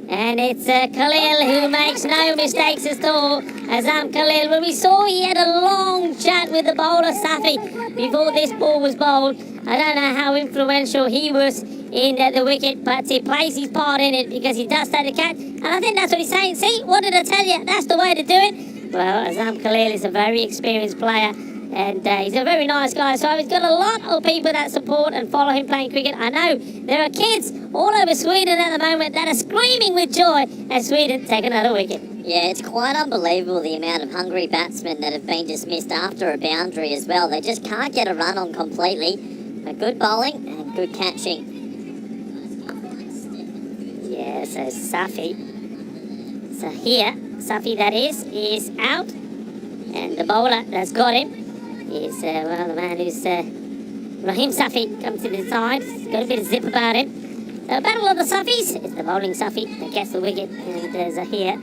And it's Khalil who makes no mistakes at all. Azam Khalil, when we saw he had a long chat with the bowler Safi before this ball was bowled. I don't know how influential he was in the wicket, but he plays his part in it because he does take the catch. And I think that's what he's saying. See, what did I tell you? That's the way to do it. Well, Azam Khalil is a very experienced player. And he's a very nice guy, so he's got a lot of people that support and follow him playing cricket. I know there are kids all over Sweden at the moment that are screaming with joy as Sweden take another wicket. Yeah, it's quite unbelievable the amount of hungry batsmen that have been dismissed after a boundary as well. They just can't get a run on completely. But good bowling and good catching. Yeah, so Safi. So here, Safi that is out. And the bowler that's got him is, well, the man who's Rahim Safi comes to the side. He's got a bit of zip about him. So battle of the Safis. It's the bowling Safi that gets the wicket. And Zahir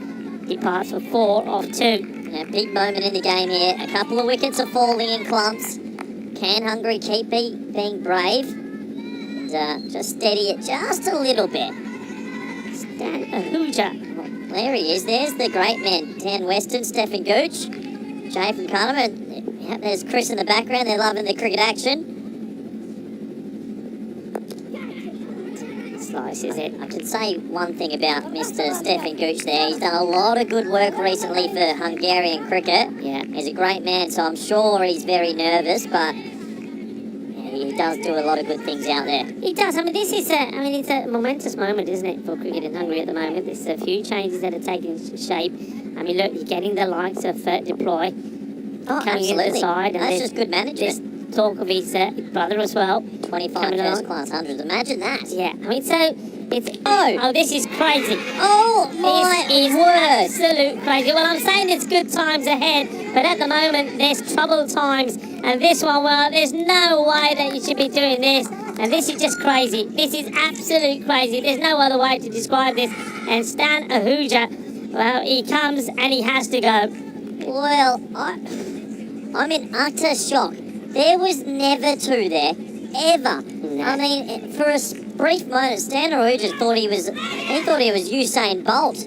departs for 4 off 2. Yeah, big moment in the game here. A couple of wickets are falling in clumps. Can Hungary keep being brave? And, just steady it just a little bit. Stan Ahuja. Well, there he is. There's the great man, Dan Weston, Stefan Gooch, Jay from Carnarvon. Yep, there's Chris in the background. They're loving the cricket action. Slice, is it? I can say one thing about Mr. Stefan Gooch there. He's done a lot of good work recently for Hungarian cricket. Yeah. He's a great man, so I'm sure he's very nervous, but yeah, he does do a lot of good things out there. He does. I mean, it's a momentous moment, isn't it, for cricket in Hungary at the moment? There's a few changes that are taking shape. I mean, look, you're getting the likes of Deploy Oh, coming absolutely. in the side. And That's there's- just good management. There's talk of his brother as well. 25 coming first along. class hundreds. Imagine that. Yeah, I mean, so it's... Oh. this is crazy. Oh, my This is word. absolute crazy. Well, I'm saying it's good times ahead, but at the moment there's troubled times. And this one, well, there's no way that you should be doing this. And this is just crazy. This is absolute crazy. There's no other way to describe this. And Stan Ahuja, well, he comes and he has to go. Well, I'm in utter shock. There was never two there, ever. No. I mean, for a brief moment, Stan Ahuja thought he was Usain Bolt.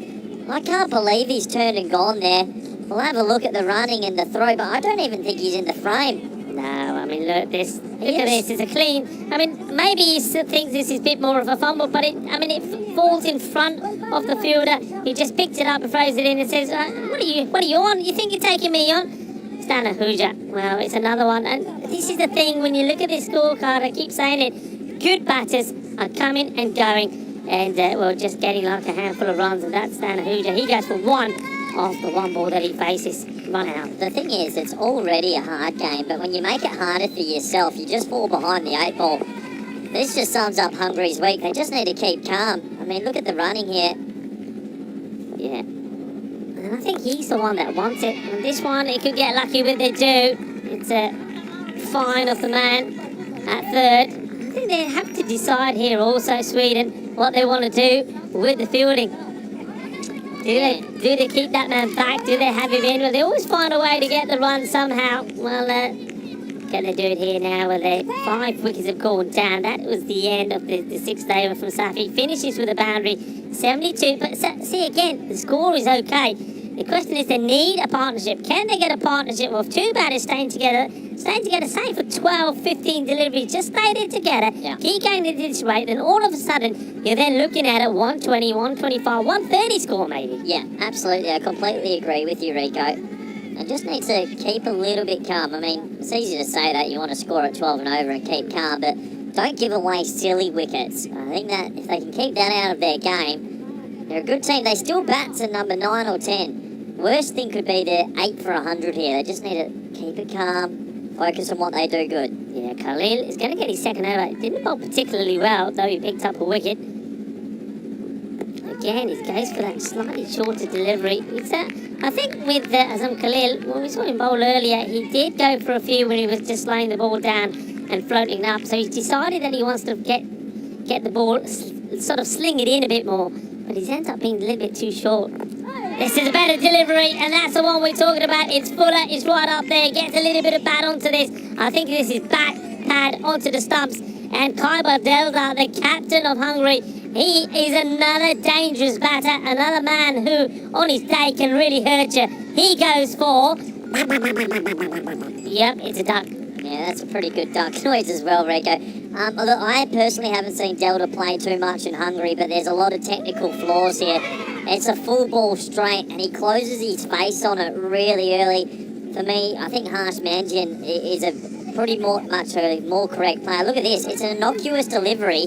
I can't believe he's turned and gone there. We'll have a look at the running and the throw, but I don't even think he's in the frame. No, I mean, look at this. Yes. It's a clean. I mean, maybe he still thinks this is a bit more of a fumble, but it falls in front of the fielder. He just picks it up and throws it in and says, what are you on? You think you're taking me on? Stan Ahuja. Well, it's another one. And this is the thing, when you look at this scorecard, I keep saying it, good batters are coming and going, and just getting like a handful of runs, and that's Stan Ahuja. He goes for one off the one ball that he faces. Run out. The thing is, it's already a hard game, but when you make it harder for yourself, you just fall behind the 8 ball. This just sums up Hungary's week. They just need to keep calm. I mean, look at the running here. Yeah. And I think he's the one that wants it. And this one, he could get lucky with it too. It's a fine of the man at third. I think they have to decide here also, Sweden, what they want to do with the fielding. Do they keep that man back? Do they have him in? Well, they always find a way to get the run somehow. Well, can they do it here now? Well, 5 wickets have gone down. That was the end of the sixth over from Safi. Finishes with a boundary, 72. But see again, the score is okay. The question is, they need a partnership. Can they get a partnership of two batters staying together, say for 12, 15 deliveries, just stay there together, Yeah. keep going at this rate, then all of a sudden, you're then looking at a 120, 125, 130 score maybe. Yeah, absolutely. I completely agree with you, Rico. And just need to keep a little bit calm. I mean, it's easy to say that you want to score at 12 and over and keep calm, but don't give away silly wickets. I think that if they can keep that out of their game, they're a good team. They still bat to number 9 or 10. Worst thing could be they're 8 for 100 here. They just need to keep it calm, focus on what they do good. Yeah, Khalil is going to get his second over. He didn't bowl particularly well, though he picked up a wicket. Again, he goes for that slightly shorter delivery. I think with Azam Khalil, when we saw him bowl earlier, he did go for a few when he was just slowing the ball down and floating up. So he's decided that he wants to get the ball, sort of sling it in a bit more. But he's ended up being a little bit too short. This is a better delivery, and that's the one we're talking about. It's Fuller, it's right up there, gets a little bit of bat onto this. I think this is back pad onto the stumps. And Kaiba Delta, the captain of Hungary, he is another dangerous batter, another man who on his day can really hurt you. He goes for... Yep, it's a duck. Yeah, that's a pretty good duck noise as well, Rico. Look, I personally haven't seen Delta play too much in Hungary, but there's a lot of technical flaws here. It's a full ball straight, and he closes his face on it really early. For me, I think Harsh Manjian is a much a more correct player. Look at this. It's an innocuous delivery.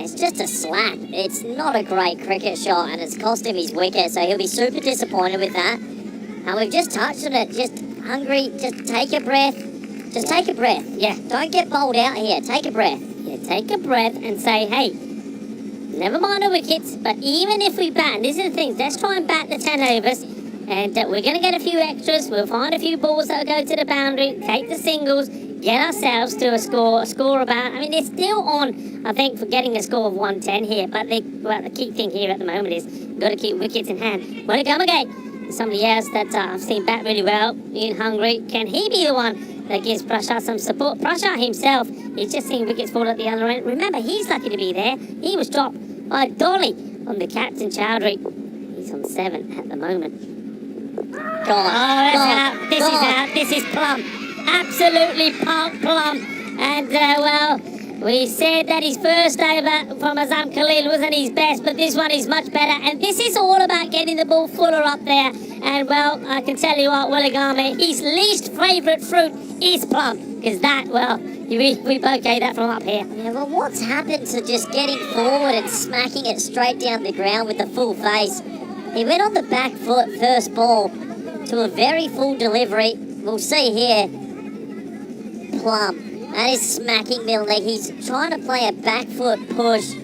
It's just a slap. It's not a great cricket shot, and it's cost him his wicket, so he'll be super disappointed with that. And we've just touched on it. Just Hungary, just take a breath. Just take a breath. Yeah. Don't get bowled out here. Take a breath. Yeah, take a breath and say, hey, never mind the wickets, but even if we bat, and this is the thing, let's try and bat the 10 overs, and we're going to get a few extras, we'll find a few balls that will go to the boundary, take the singles, get ourselves to a score about, I mean, they're still on, I think, for getting a score of 110 here, but the key thing here at the moment is got to keep wickets in hand. When it come again, somebody else that I've seen bat really well in Hungary, can he be the one that gives Prashar some support. Prashar himself is just seeing wickets fall at the other end. Remember, he's lucky to be there. He was dropped by Dolly on the captain Chowdhury. He's on 7 at the moment. Gone. Oh, that's Gone. out. This is Gone. out. This is plum. Absolutely plum. And, well, we said that his first over from Azam Khalil wasn't his best, but this one is much better. And this is all about getting the ball fuller up there. And, well, I can tell you what, Willigame, his least favourite fruit is plum. Because that, well, we bouquet that from up here. Yeah, well, what's happened to just getting forward and smacking it straight down the ground with the full face? He went on the back foot first ball to a very full delivery. We'll see here. Plum. That is smacking Milne. He's trying to play a back foot push